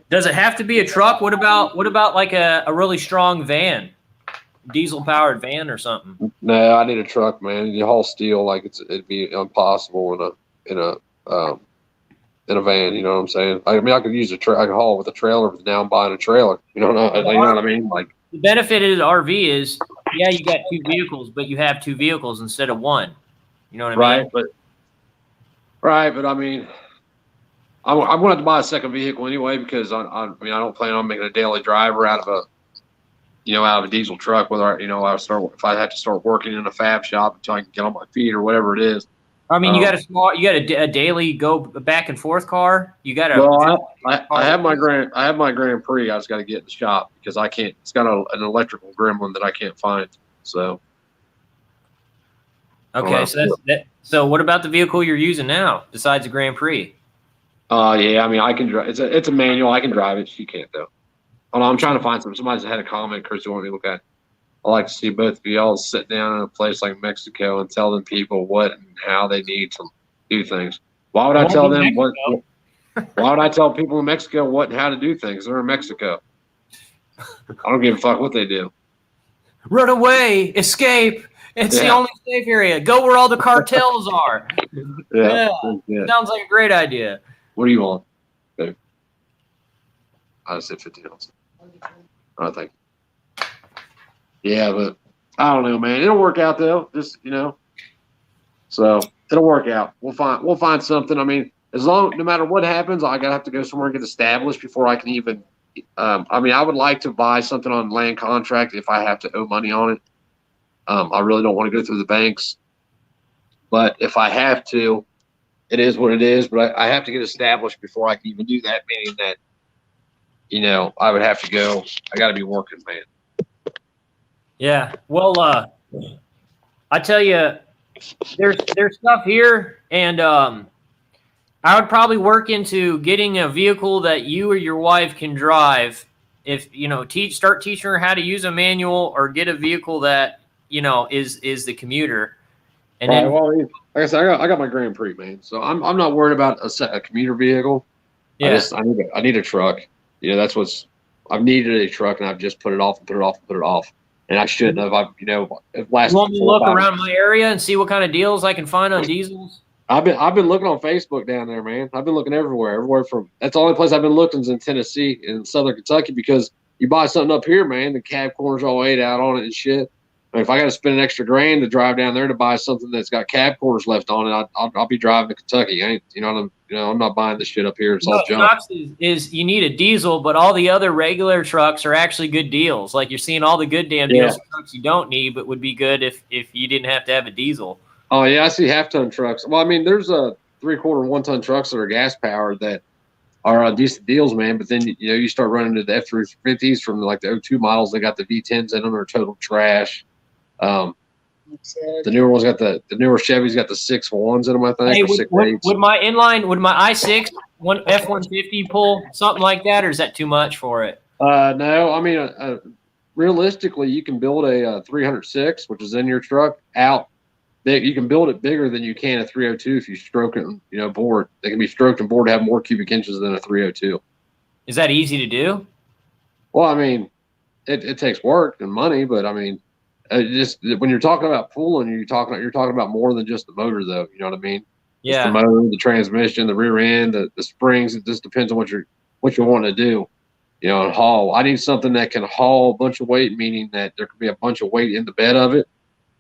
Does it have to be a truck? What about like a really strong van, diesel powered van or something? No, I need a truck, man. You haul steel like it'd be impossible in a van. You know what I'm saying? I mean, I could use I could haul with a trailer, but now I'm buying a trailer. You know what I mean? Like the benefit of the RV is, yeah, you got 2 vehicles, but you have 2 vehicles instead of 1. You know what I mean? But I mean, I'm going to have to buy a second vehicle anyway because I don't plan on making a daily driver out of a diesel truck. Whether if I have to start working in a fab shop until I can get on my feet or whatever it is. I mean, you got a daily go back and forth car. You got a. Well, I have my Grand Prix. I just got to get in the shop because I can't. It's got an electrical gremlin that I can't find. So. Okay, so what about the vehicle you're using now besides the Grand Prix? Yeah, I mean, I can drive. It's a manual. I can drive it. She can't though. Hold on, I'm trying to find something. Somebody's had a comment, Chris, you want me to look at. I like to see both of y'all sit down in a place like Mexico and tell them people what and how they need to do things. Why would I tell them what? Why would I tell people in Mexico what and how to do things? They're in Mexico. I don't give a fuck what they do. Run away, escape. It's the only safe area. Go where all the cartels are. Yeah. Sounds like a great idea. What do you want? Okay. I said 50 ounces. I think. Yeah, but I don't know, man. It'll work out though. Just so it'll work out. We'll find something. I mean, no matter what happens, I gotta have to go somewhere and get established before I can even. I mean, I would like to buy something on land contract if I have to owe money on it. I really don't want to go through the banks, but if I have to, it is what it is. But I have to get established before I can even do that. Meaning that, I would have to go. I got to be working, man. Yeah. Well, I tell you, there's stuff here, and I would probably work into getting a vehicle that you or your wife can drive. If start teaching her how to use a manual, or get a vehicle that is the commuter. And then, well, like I said, I got my Grand Prix, man. So I'm not worried about a commuter vehicle. Yeah. I need a truck. I've needed a truck, and I've just put it off and put it off and put it off. And I shouldn't have. Last. You want me to look around my area and see what kind of deals I can find on diesels? I've been looking on Facebook down there, man. I've been looking everywhere from. That's the only place I've been looking is in Tennessee and Southern Kentucky, because you buy something up here, man, the cab corners all ate out on it and shit. I mean, if I got to spend an extra grand to drive down there to buy something that's got cab quarters left on it, I'll be driving to Kentucky. I ain't, I'm not buying this shit up here. It's all junk. Is you need a diesel, but all the other regular trucks are actually good deals. Like you're seeing all the good damn deals for trucks you don't need, but would be good if you didn't have to have a diesel. Oh yeah, I see half-ton trucks. Well, I mean, there's a 3/4 1-ton trucks that are gas powered that are decent deals, man. But then you start running to the F-350s from like the '02 models. They got the V10s in them, are total trash. The newer ones got the newer Chevys got the 6.1s in them, I think. Hey, or would my i6 F-150 pull something like that, or is that too much for it? No, I mean, realistically, you can build a 306, which is in your truck, out. You can build it bigger than you can a 302 if you stroke it, bored. They can be stroked and bored to have more cubic inches than a 302. Is that easy to do? Well, I mean, it takes work and money, but I mean, just when you're talking about pulling, you're talking about more than just the motor, though. You know what I mean? Yeah. It's the motor, the transmission, the rear end, the springs. It just depends on what you're wanting to do. And haul. I need something that can haul a bunch of weight, meaning that there could be a bunch of weight in the bed of it,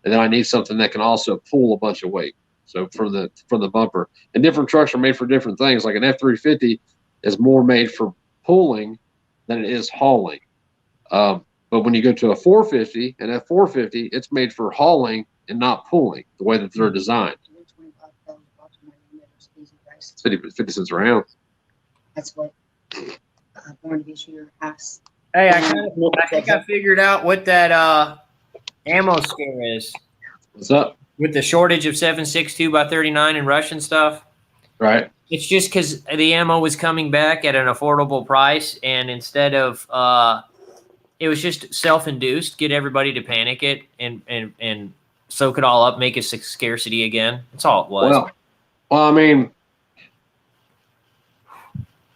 and then I need something that can also pull a bunch of weight. So from the bumper, and different trucks are made for different things. Like an F-350 is more made for pulling than it is hauling. But when you go to a 450, and F-450, it's made for hauling and not pulling, the way that they're designed. 50 cents a round. That's what Born this year asked. Hey, I think I figured out what that ammo scare is. What's up? With the shortage of 7.62 x 39 and Russian stuff. Right. It's just because the ammo was coming back at an affordable price, and instead of it was just self-induced, get everybody to panic it and soak it all up, make it scarcity again. That's all it was. Well, I mean,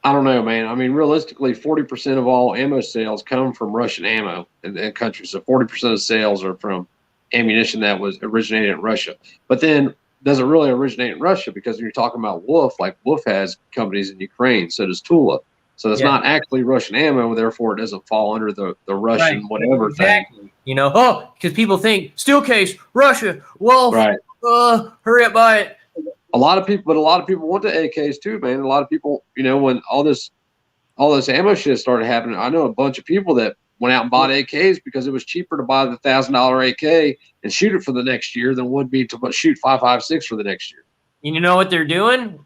I don't know, man. I mean, realistically, 40% of all ammo sales come from Russian ammo in the country. So 40% of sales are from ammunition that was originated in Russia. But then, does it really originate in Russia? Because when you're talking about Wolf, like Wolf has companies in Ukraine, so does Tula. So it's not actually Russian ammo, therefore it doesn't fall under the Russian whatever thing. Because people think steel case, Russia, Wolf, hurry up, buy it. A lot of people want the AKs too, man. A lot of people, when all this ammo shit started happening, I know a bunch of people that went out and bought AKs because it was cheaper to buy the $1,000 AK and shoot it for the next year than it would be to shoot 5.56 for the next year. And you know what they're doing?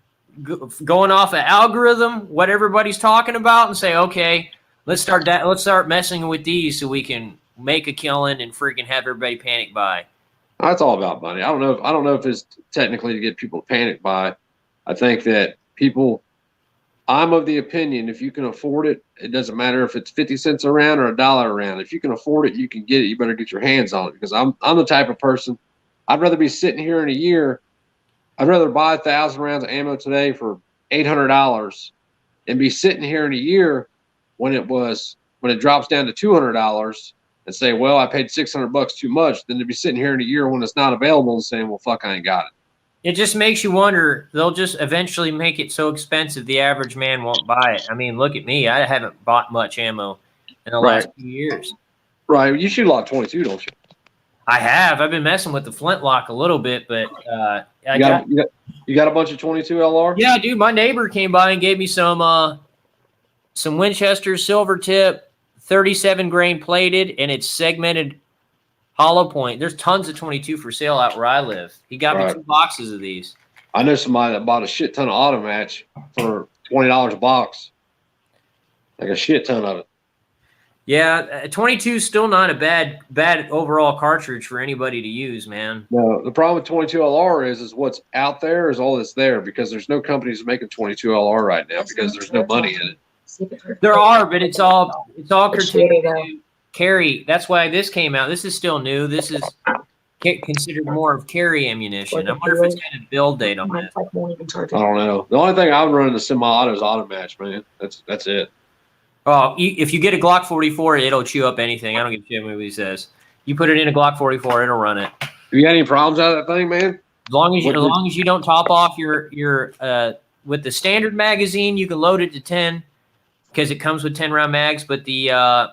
Going off an algorithm, what everybody's talking about, and say, okay, let's start messing with these so we can make a killing and freaking have everybody panic buy. That's all about money. I don't know if it's technically to get people to panic buy. I think that I'm of the opinion, if you can afford it, it doesn't matter if it's 50 cents a round or $1 a round. If you can afford it, you can get it. You better get your hands on it, because I'm the type of person, I'd rather be sitting here in a year. I'd rather buy 1,000 rounds of ammo today for $800 and be sitting here in a year when it drops down to $200 and say, well, I paid $600 too much, than to be sitting here in a year when it's not available and saying, well, fuck, I ain't got it. It just makes you wonder, they'll just eventually make it so expensive the average man won't buy it. I mean, look at me. I haven't bought much ammo in the last few years. Right. You shoot a lot of 22, don't you? I have. I've been messing with the flintlock a little bit, but you got a bunch of 22 LR? Yeah, dude. My neighbor came by and gave me some Winchester silver tip, 37 grain plated, and it's segmented hollow point. There's tons of 22 for sale out where I live. He got me 2 boxes of these. I know somebody that bought a shit ton of auto match for $20 a box. Like a shit ton of it. Yeah, 22 is still not a bad overall cartridge for anybody to use, man. No, the problem with 22 LR is what's out there is all that's there, because there's no companies making 22 LR right now because there's no money in it. There are, but it's all curtailed to carry. That's why this came out. This is still new. This is considered more of carry ammunition. I wonder if it's got a build date on this. I don't know. The only thing I'm running the semi-auto is auto match, man. That's it. Oh, if you get a Glock 44, it'll chew up anything. I don't give a shit what he says. You put it in a Glock 44, it'll run it. You got any problems out of that thing, man? As long as you don't top off your with the standard magazine, you can load it to 10 because it comes with 10 round mags. But the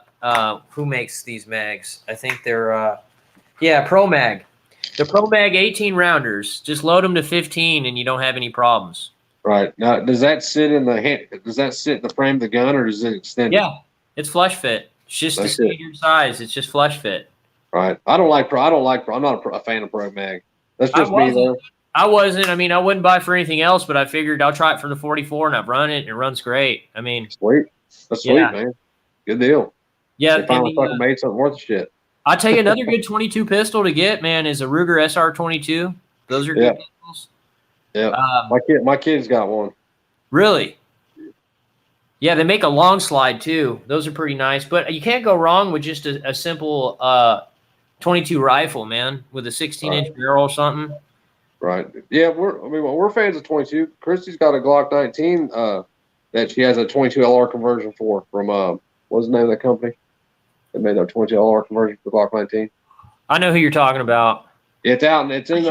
who makes these mags? I think they're Yeah, Pro Mag. The Pro Mag 18 rounders. Just load them to 15 and you don't have any problems. Right. Now, does that sit in the hand? Does that sit in the frame of the gun, or does it extend? Yeah, it's flush fit. It's just the standard size. It's just flush fit. Right. I don't like Pro. I'm not a fan of Pro Mag. That's just me, though. I wasn't. I mean, I wouldn't buy for anything else, but I figured I'll try it for the 44, and I've run it, and it runs great. I mean, sweet. That's sweet, man. Good deal. Yeah. They finally fucking made something worth the shit. I'll tell you another good 22 pistol to get, man, is a Ruger SR22. Those are good pistols. Yeah. My kid's got one. Really? Yeah, they make a long slide too. Those are pretty nice, but you can't go wrong with just a simple 22 rifle, man, with a 16-inch barrel or something. Right. Yeah, we're fans of 22. Christy's got a Glock 19 that she has a 22 LR conversion for from what's the name of that company? They made their 22 LR conversion for Glock 19. I know who you're talking about. It's out and it's in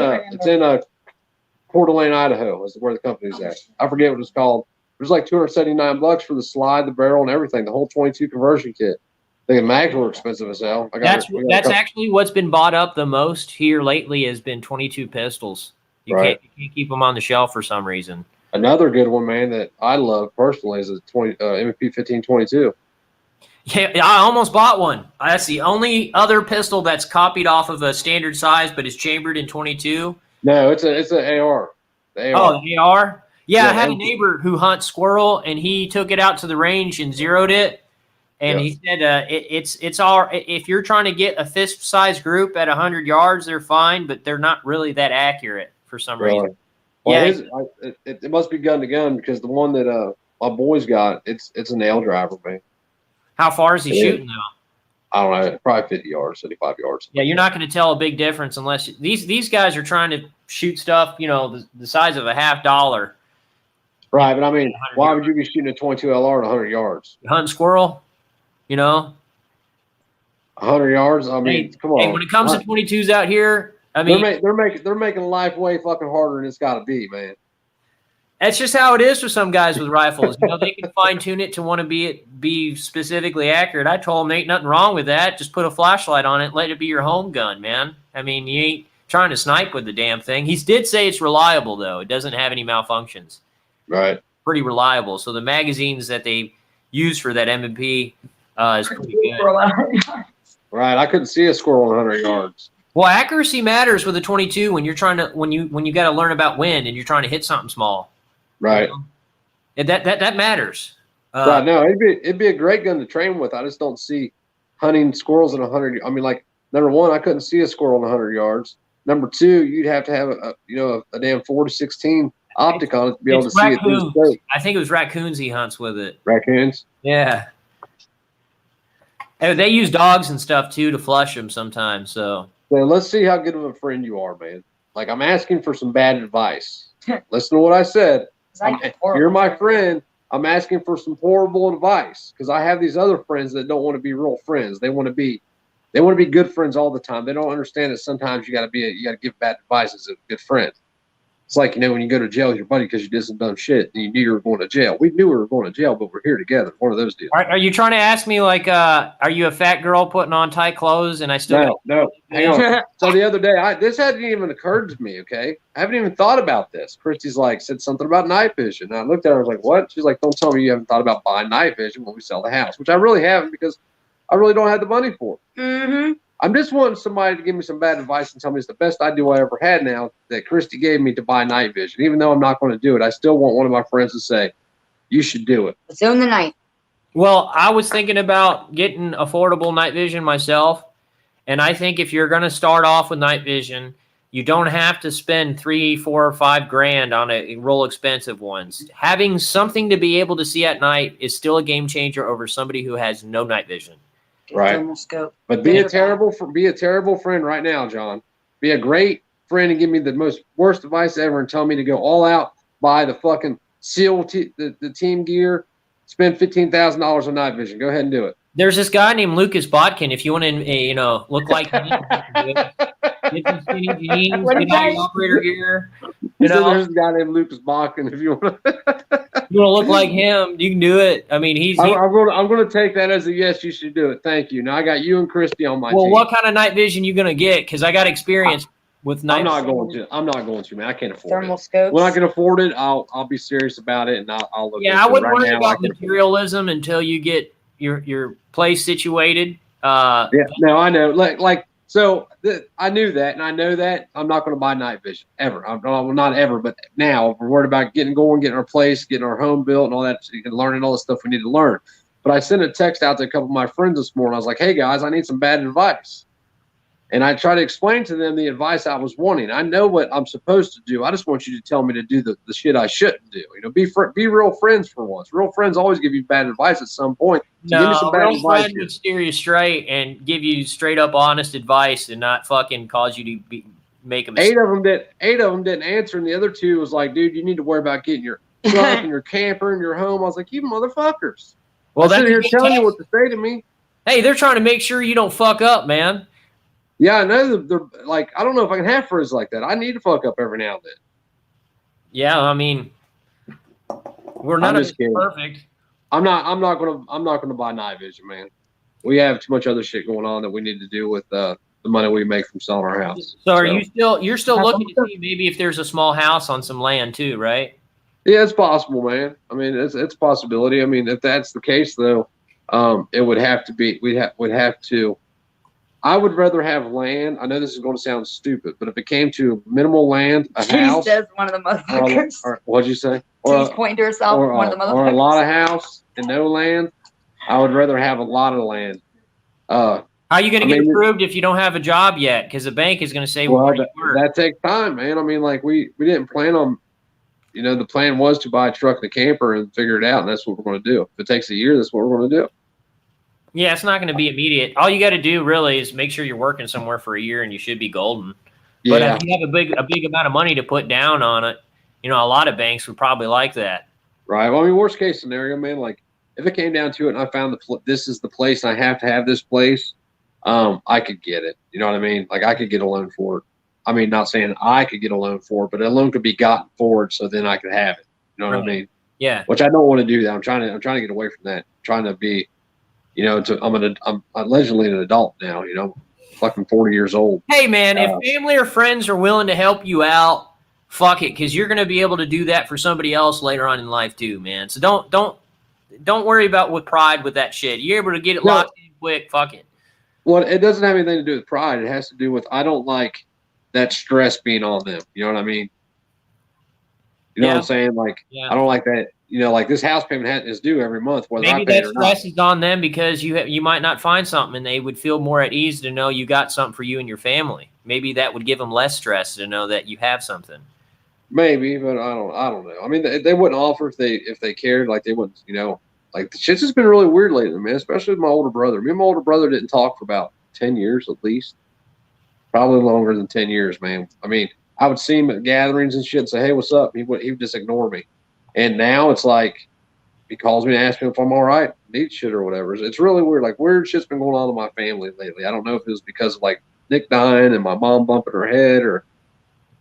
Coeur d'Alene, Idaho. Is where the company's at. I forget what it's called. It was like $279 for the slide, the barrel, and everything. The whole 22 conversion kit. I think the mags were expensive as hell. That's actually what's been bought up the most here lately has been 22 pistols. You can't keep them on the shelf for some reason. Another good one, man, that I love personally is a MP 1522. Yeah, I almost bought one. That's the only other pistol that's copied off of a standard size, but is chambered in 22. No, it's an AR. The AR. Oh, the AR. Yeah, I had a neighbor who hunts squirrel, and he took it out to the range and zeroed it. And he said, "It's all. If you're trying to get a fist-sized group at 100 yards, they're fine, but they're not really that accurate for some reason." Well, it must be gun to gun because the one that my boys got, it's a nail driver, man. How far is he shooting though? I don't know, probably 50 yards, 75 yards. Yeah, you're not going to tell a big difference unless these guys are trying to shoot stuff, the size of a $50. Right, but I mean, why would you be shooting a 22 LR at 100 yards? Hunting squirrel, 100 yards. I mean, come on. Hey, when it comes to 22s out here, I mean, they're making life way fucking harder than it's got to be, man. That's just how it is for some guys with rifles. They can fine tune it to want to be specifically accurate. I told them ain't nothing wrong with that. Just put a flashlight on it, let it be your home gun, man. I mean, you ain't trying to snipe with the damn thing. He did say it's reliable though. It doesn't have any malfunctions. Right. Pretty reliable. So the magazines that they use for that M&P is pretty good. Right. I couldn't see a squirrel 100 yards. Well, accuracy matters with a 22 when you're trying to when you got to learn about wind and you're trying to hit something small. Right. That matters. Right. No, it'd be a great gun to train with. I just don't see hunting squirrels at 100. I mean, like, number one, I couldn't see a squirrel in 100 yards. Number two, you'd have to have a damn 4-16 optic on it to be able to see it through the scope. I think it was raccoons he hunts with it. Raccoons? Yeah. And they use dogs and stuff too to flush them sometimes. So let's see how good of a friend you are, man. Like, I'm asking for some bad advice. Listen to what I said. You're my friend. I'm asking for some horrible advice because I have these other friends that don't want to be real friends. They want to be good friends all the time. They don't understand that sometimes you got to give bad advice as a good friend. It's like, when you go to jail with your buddy because you did some dumb shit and you knew you were going to jail. We knew we were going to jail, but we're here together. One of those deals. Are you trying to ask me, like, are you a fat girl putting on tight clothes and I still No. Hang on. So the other day, this hadn't even occurred to me, okay? I haven't even thought about this. Christy's said something about night vision. And I looked at her, I was like, what? She's like, don't tell me you haven't thought about buying night vision when we sell the house, which I really haven't because I really don't have the money for it. Mm-hmm. I'm just wanting somebody to give me some bad advice and tell me it's the best idea I ever had now that Christy gave me to buy night vision. Even though I'm not going to do it, I still want one of my friends to say, you should do it. Let's own the night. Well, I was thinking about getting affordable night vision myself. And I think if you're going to start off with night vision, you don't have to spend $3, $4, or $5 grand on a real expensive ones. Having something to be able to see at night is still a game changer over somebody who has no night vision. Right. But be a terrible friend right now, John. Be a great friend and give me the worst advice ever and tell me to go all out, buy the fucking SEAL the team gear, spend $15,000 on night vision. Go ahead and do it. There's this guy named Lucas Bodkin. If you want to, look like him, get some skinny jeans, get your operator gear. There's a guy named Lucas Bodkin. If you want. You want to look like him? You can do it. I mean, I'm gonna take that as a yes. You should do it. Thank you. Now I got you and Christy on my well. team. What kind of night vision you gonna get? Because I got experience with night. I'm not going to, man. I can't afford Thermal it. scopes. When I can afford it, I'll be serious about it, and I'll look. Yeah, I wouldn't right worry now, about materialism until you get your place situated. Yeah, no, I know. So I knew that, and I know that I'm not going to buy night vision ever. I'm not ever, but now we're worried about getting our place, getting our home built, and all that, so you can learn all the stuff we need to learn. But I sent a text out to a couple of my friends this morning. I was like, "Hey guys, I need some bad advice," and I tried to explain to them the advice I was wanting. I know what I'm supposed to do. I just want you to tell me to do the shit I shouldn't do. You know, be real friends for once. Real friends always give you bad advice at some point. So give me some bad real advice friend here. would steer you straight and give you straight up honest advice and not fucking cause you to make a mistake. Eight of them didn't answer, and the other two was like, "Dude, you need to worry about getting your truck and your camper and your home." I was like, "You motherfuckers!" Well, I'm sitting here telling you what to say to me. Hey, they're trying to make sure you don't fuck up, man. Yeah, I know. They're like, I don't know if I can have friends like that. I need to fuck up every now and then. Yeah, I mean, we're none of us perfect. I'm not gonna buy night vision, man. We have too much other shit going on that we need to do with the money we make from selling our house. So you're still looking to see maybe if there's a small house on some land too, right? Yeah, it's possible, man. I mean, it's a possibility. I mean, if that's the case, though, it would have to be. We'd have to. I would rather have land. I know this is going to sound stupid, but if it came to minimal land, a house. Says one of the motherfuckers. Or what'd you say? She's pointing to herself. One of the motherfuckers. Or a lot of house and no land. I would rather have a lot of land. How are you going to get approved if you don't have a job yet? Because the bank is going to say, "Well, that takes time, man." I mean, like we didn't plan on. You know, the plan was to buy a truck and a camper and figure it out, and that's what we're going to do. If it takes a year, that's what we're going to do. Yeah, it's not going to be immediate. All you got to do really is make sure you're working somewhere for a year, and you should be golden. Yeah. But if you have a big amount of money to put down on it, you know, a lot of banks would probably like that. Right. Well, I mean, worst case scenario, man. Like, if it came down to it, and I found this is the place, and I have to have this place, I could get it. You know what I mean? Like, I could get a loan for it. I mean, not saying I could get a loan for it, but a loan could be gotten for it, so then I could have it. You know what I mean? Yeah. Which I don't want to do that. I'm trying to get away from that. I'm trying to be. You know, I'm allegedly an adult now, you know, fucking 40 years old. Hey, man, if family or friends are willing to help you out, fuck it, because you're going to be able to do that for somebody else later on in life too, man. So don't worry about with pride with that shit. You're able to get it locked in quick, fuck it. Well, it doesn't have anything to do with pride. It has to do with I don't like that stress being on them. You know what I mean? You know what I'm saying? Like, I don't like that. You know, like this house payment is due every month. Whether maybe I pay that it or stress not. is on them because you might not find something, and they would feel more at ease to know you got something for you and your family. Maybe that would give them less stress to know that you have something. Maybe, but I don't know. I mean, they wouldn't offer if they cared. Like they wouldn't, you know. Like the shit's just been really weird lately, man. Especially with my older brother. Me and my older brother didn't talk for about 10 years at least. Probably longer than 10 years, man. I mean, I would see him at gatherings and shit and say, "Hey, what's up?" He would just ignore me. And now it's like he calls me and asks me if I'm all right, need shit or whatever. It's really weird. Like weird shit's been going on in my family lately. I don't know if it was because of like Nick dying and my mom bumping her head, or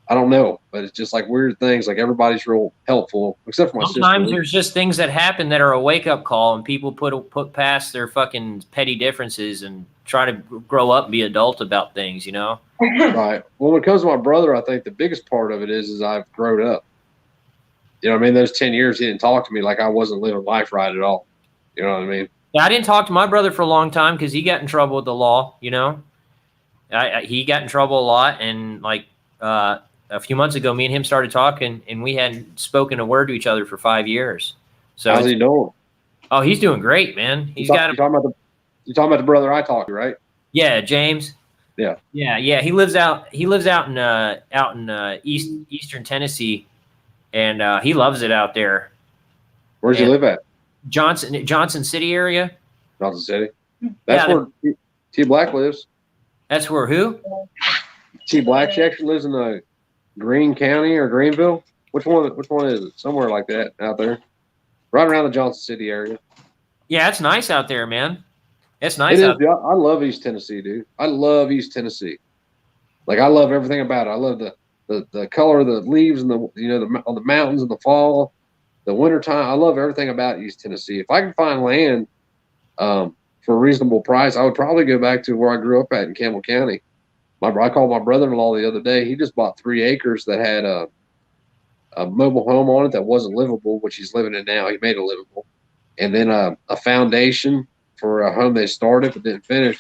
I don't know. But it's just like weird things. Like everybody's real helpful, except for my sister. Sometimes there's just things that happen that are a wake up call, and people put past their fucking petty differences and try to grow up and be adult about things. You know. Right. Well, when it comes to my brother, I think the biggest part of it is I've grown up. You know what I mean? Those 10 years he didn't talk to me like I wasn't living life right at all. You know what I mean? Yeah, I didn't talk to my brother for a long time because he got in trouble with the law, you know? He got in trouble a lot, and like a few months ago, me and him started talking, and we hadn't spoken a word to each other for 5 years. So how's he doing? Oh, he's doing great, man. You're talking about the brother I talked to, right? Yeah, James. Yeah. Yeah. He lives out in eastern Tennessee. And he loves it out there. Where's he live at? Johnson City area. Johnson City. That's where T Black lives. That's where who? T Black. She actually lives in Greene County or Greenville. Which one is it? Somewhere like that out there. Right around the Johnson City area. Yeah, it's nice out there, man. It's nice out there. I love East Tennessee, dude. I love East Tennessee. Like I love everything about it. I love the color of the leaves and on the mountains in the fall. the wintertime, I love everything about East Tennessee. If I can find land for a reasonable price, I would probably go back to where I grew up at in Campbell County. I called my brother-in-law the other day. He just bought 3 acres that had a mobile home on it that wasn't livable, which he's living in now. He made it livable, and then a foundation for a home they started but didn't finish,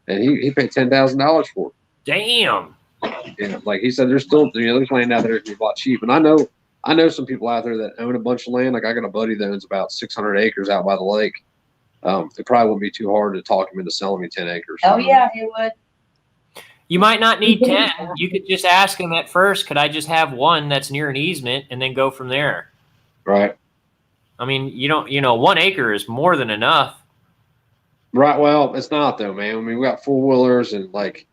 and he paid $10,000 for it. Damn. And like he said, there's still there's land out there that can be bought cheap, and I know some people out there that own a bunch of land. Like I got a buddy that owns about 600 acres out by the lake. It probably wouldn't be too hard to talk him into selling me 10 acres. Oh yeah, he would. You might not need 10. You could just ask him at first, could I just have one that's near an easement and then go from there? Right. I mean, 1 acre is more than enough. Right. Well, it's not though, man. I mean, we got 4-wheelers and like,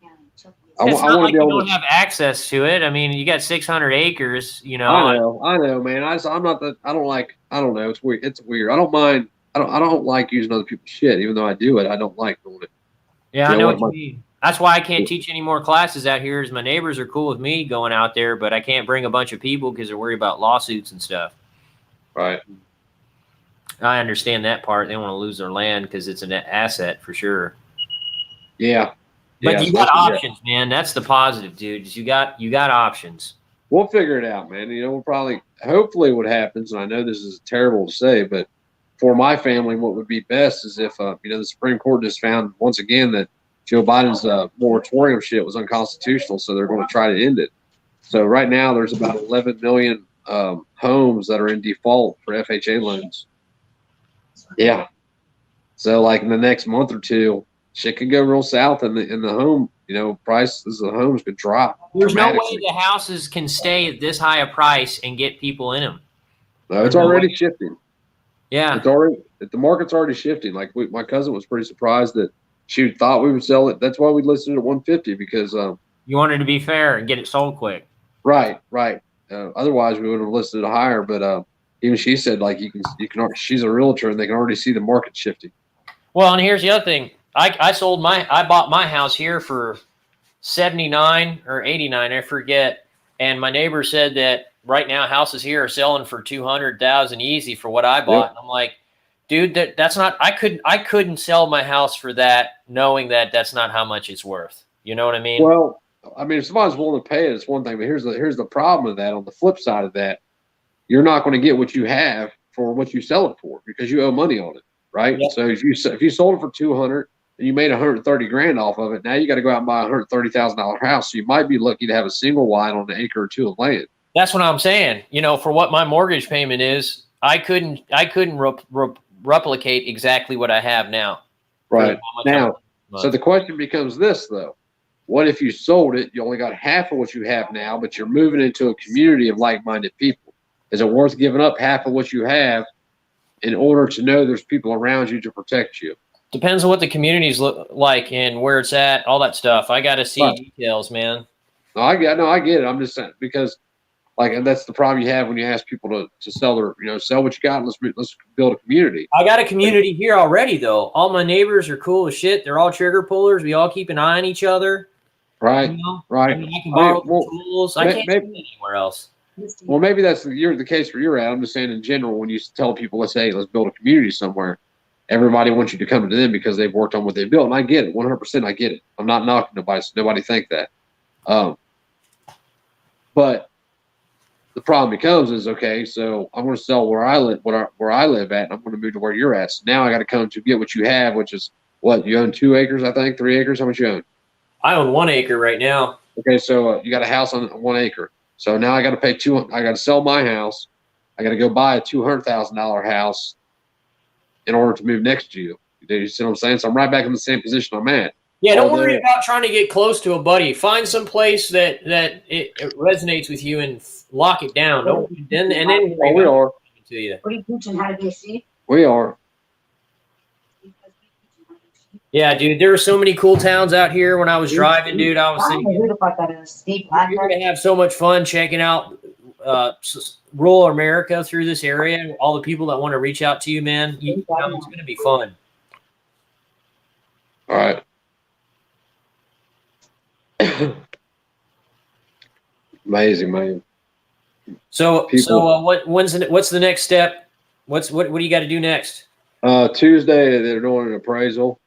I It's not want like to be you able don't have access to it. I mean, you got 600 acres, I know, man. I'm not that. I don't know. It's weird. It's weird. I don't mind. I don't like using other people's shit, even though I do it. I don't like doing it. Yeah, I know what you mean. That's why I can't teach any more classes out here. Is my neighbors are cool with me going out there, but I can't bring a bunch of people because they're worried about lawsuits and stuff. Right. I understand that part. They want to lose their land because it's an asset for sure. Yeah. But you got options, man. That's the positive, dude. Is you got options. We'll figure it out, man. We'll probably, hopefully, what happens, and I know this is terrible to say, but for my family, what would be best is if the Supreme Court just found once again that Joe Biden's moratorium shit was unconstitutional, so they're going to try to end it. So right now, there's about 11 million homes that are in default for FHA loans. Yeah. So like in the next month or two, shit could go real south, and the home, prices of the homes could drop. There's no way the houses can stay at this high a price and get people in them. No, it's already shifting. Yeah, the market's already shifting. Like my cousin was pretty surprised that she thought we would sell it. That's why we listed it at 150 because you wanted to be fair and get it sold quick. Right. Otherwise, we would have listed it higher. But even she said like you can. She's a realtor and they can already see the market shifting. Well, and here's the other thing. I bought my house here for 79 or 89, I forget. And my neighbor said that right now houses here are selling for 200,000 easy for what I bought. Yep. And I'm like, dude, that's not. I couldn't sell my house for that, knowing that that's not how much it's worth. You know what I mean? Well, I mean, if somebody's willing to pay it, it's one thing. But here's the problem with that. On the flip side of that, you're not going to get what you have for what you sell it for because you owe money on it, right? Yep. So if you sold it for 200 and you made 130 grand off of it, now you got to go out and buy a $130,000 house. So you might be lucky to have a single wide on an acre or two of land. That's what I'm saying. For what my mortgage payment is, I couldn't replicate exactly what I have now. Right now. So the question becomes this though. What if you sold it? You only got half of what you have now, but you're moving into a community of like-minded people. Is it worth giving up half of what you have in order to know there's people around you to protect you? Depends on what the communities look like and where it's at, all that stuff. I got to see details, man. No, I get it. I'm just saying because, and that's the problem you have when you ask people to sell their, sell what you got. And let's build a community. I got a community here already, though. All my neighbors are cool as shit. They're all trigger pullers. We all keep an eye on each other. Right. Right. I mean, I can borrow tools. I can't do it anywhere else. Well, maybe that's the case where you're at. I'm just saying in general, when you tell people, let's build a community somewhere, everybody wants you to come to them because they've worked on what they built. And I get it. 100%. I get it. I'm not knocking nobody. So nobody think that. But the problem becomes is, okay, so I'm going to sell where I live, where I live at, and I'm going to move to where you're at. So now I got to come to get what you have, which is what you own 2 acres, I think, 3 acres. How much you own? I own 1 acre right now. Okay. So you got a house on 1 acre. So now I got to pay I got to sell my house. I got to go buy a $200,000 house in order to move next to you. You see what I'm saying? So I'm right back in the same position I'm at. Yeah, don't worry about trying to get close to a buddy. Find some place that it resonates with you and lock it down. Then we are. To you. What are you teaching? How to be a sheep? We are. Yeah, dude, there were so many cool towns out here when I was driving, dude. I was thinking, you're going to have so much fun checking out rural America through this area. All the people that want to reach out to you, man. It's going to be fun. All right. Amazing, man. So People- what's the next step? What do you got to do next? Tuesday they're doing an appraisal,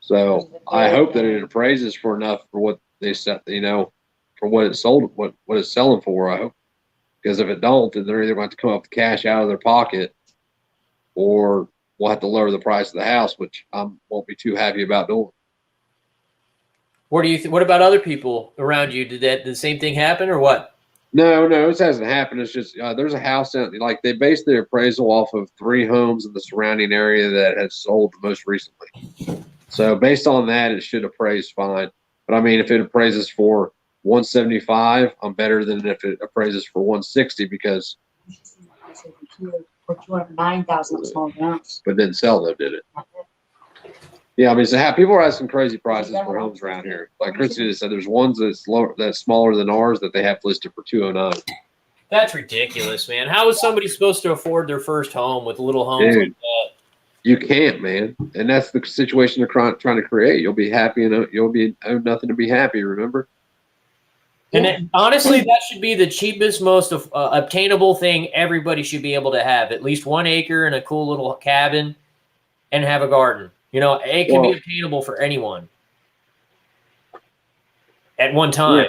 so I hope that it appraises for enough for what they set, for what it's sold, what it's selling for. I hope, because if it don't, then they're either going to come up with cash out of their pocket, or we'll have to lower the price of the house, which I won't be too happy about doing. What about other people around you? Did the same thing happen or what? No, this hasn't happened. It's just there's a house out, like they based their appraisal off of 3 homes in the surrounding area that had sold the most recently. So based on that, it should appraise fine. But I mean, if it appraises for 175, I'm better than if it appraises for 160 because. For 209,000 small amounts. But didn't sell though, did it? Yeah, I mean, people are asking crazy prices for homes around here. Like Christy just said, there's ones that's smaller than ours that they have listed for 209. That's ridiculous, man. How is somebody supposed to afford their first home with little homes like that? You can't, man. And that's the situation they're trying to create. You'll be happy and you'll be owe nothing to be happy. Remember? And honestly, that should be the cheapest, most obtainable thing everybody should be able to have. At least 1 acre and a cool little cabin and have a garden. It can be obtainable for anyone at one time. Yeah.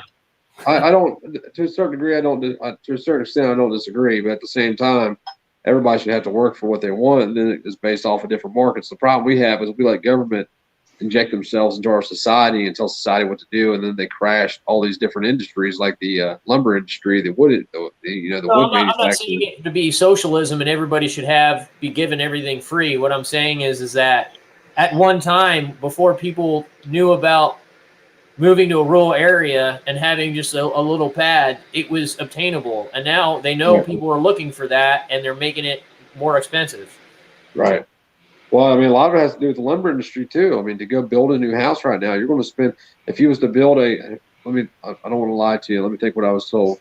I don't, to a certain degree, to a certain extent, I don't disagree. But at the same time, everybody should have to work for what they want. And then it's based off of different markets. The problem we have is we let government inject themselves into our society and tell society what to do, and then they crash all these different industries like the lumber industry, the wood, wood manufacturing. I'm not saying it to be socialism and everybody should be given everything free. What I'm saying is that at one time, before people knew about moving to a rural area and having just a little pad, it was obtainable, and now they know people are looking for that, and they're making it more expensive. Right. Well, I mean, a lot of it has to do with the lumber industry too. I mean, to go build a new house right now, you're going to spend, if you was to build I don't want to lie to you. Let me think what I was told.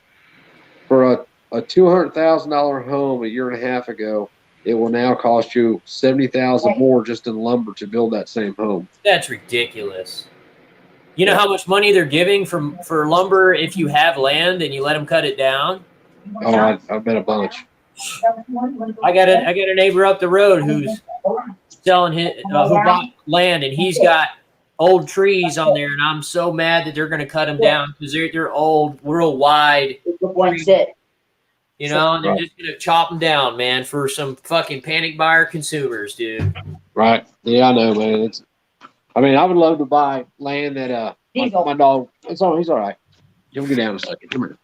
For a $200,000 home a year and a half ago, it will now cost you $70,000 more just in lumber to build that same home. That's ridiculous. You know how much money they're giving for lumber if you have land and you let them cut it down? Oh, I bet a bunch. I got a neighbor up the road who's selling who bought land, and he's got old trees on there, and I'm so mad that they're going to cut them down because they're old, real wide. That's it. And they're just going to chop them down, man, for some fucking panic buyer consumers, dude. Right. Yeah, I know, man. I would love to buy land that my dog. He's all right. He'll get down a second. Come here.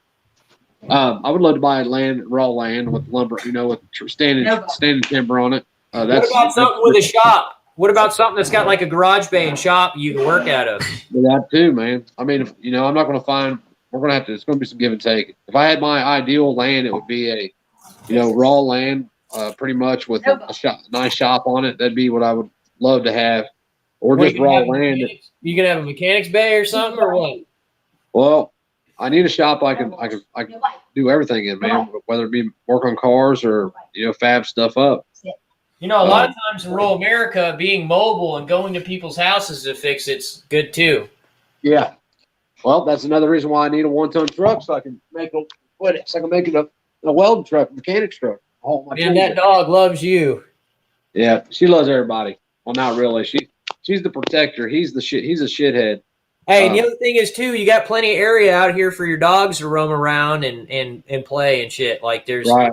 I would love to buy raw land with lumber, with standing timber on it. What about something with a shop? What about something that's got like a garage bay and shop you can work out of? That too, man. I mean, I'm not going to find. We're going to have to. It's going to be some give and take. If I had my ideal land, it would be a, raw land, pretty much with a nice shop on it. That'd be what I would love to have, or just raw land. You can have a mechanics bay or something, or what? Well, I need a shop I can do everything in, man. Whether it be work on cars or fab stuff up. A lot of times in rural America, being mobile and going to people's houses to fix it's good too. Yeah. Well, that's another reason why I need a 1-ton truck so I can make it a welding truck, mechanics truck. And that dog loves you. Yeah, she loves everybody. Well, not really. She's the protector. He's a shithead. Hey, and the other thing is too, you got plenty of area out here for your dogs to roam around and play and shit. Like there's right.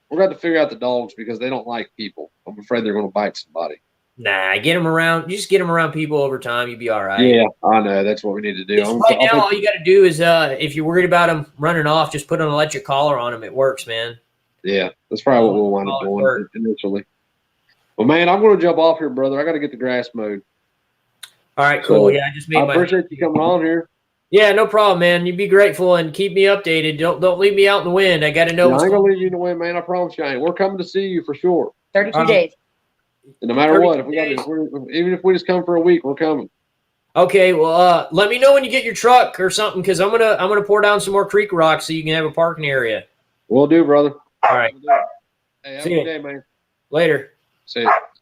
We're going to figure out the dogs because they don't like people. I'm afraid they're going to bite somebody. Nah, get them around. You just get them around people over time. You'll be all right. Yeah, I know. That's what we need to do. Right now, all you got to do is, if you're worried about them running off, just put an electric collar on them. It works, man. Yeah, that's probably what we'll wind up doing initially. Well, man, I'm going to jump off here, brother. I got to get the grass mowed. All right, cool. Yeah, I appreciate you coming on here. Yeah, no problem, man. You be grateful and keep me updated. Don't leave me out in the wind. I got to know. I ain't gonna leave you in the wind, man. I promise you, I ain't. We're coming to see you for sure. 32 days. And no matter what, even if we just come for a week, we're coming. Okay, well, let me know when you get your truck or something, because I'm gonna pour down some more creek rocks so you can have a parking area. Will do, brother. All right. Hey, have a good day, man. Later. See you.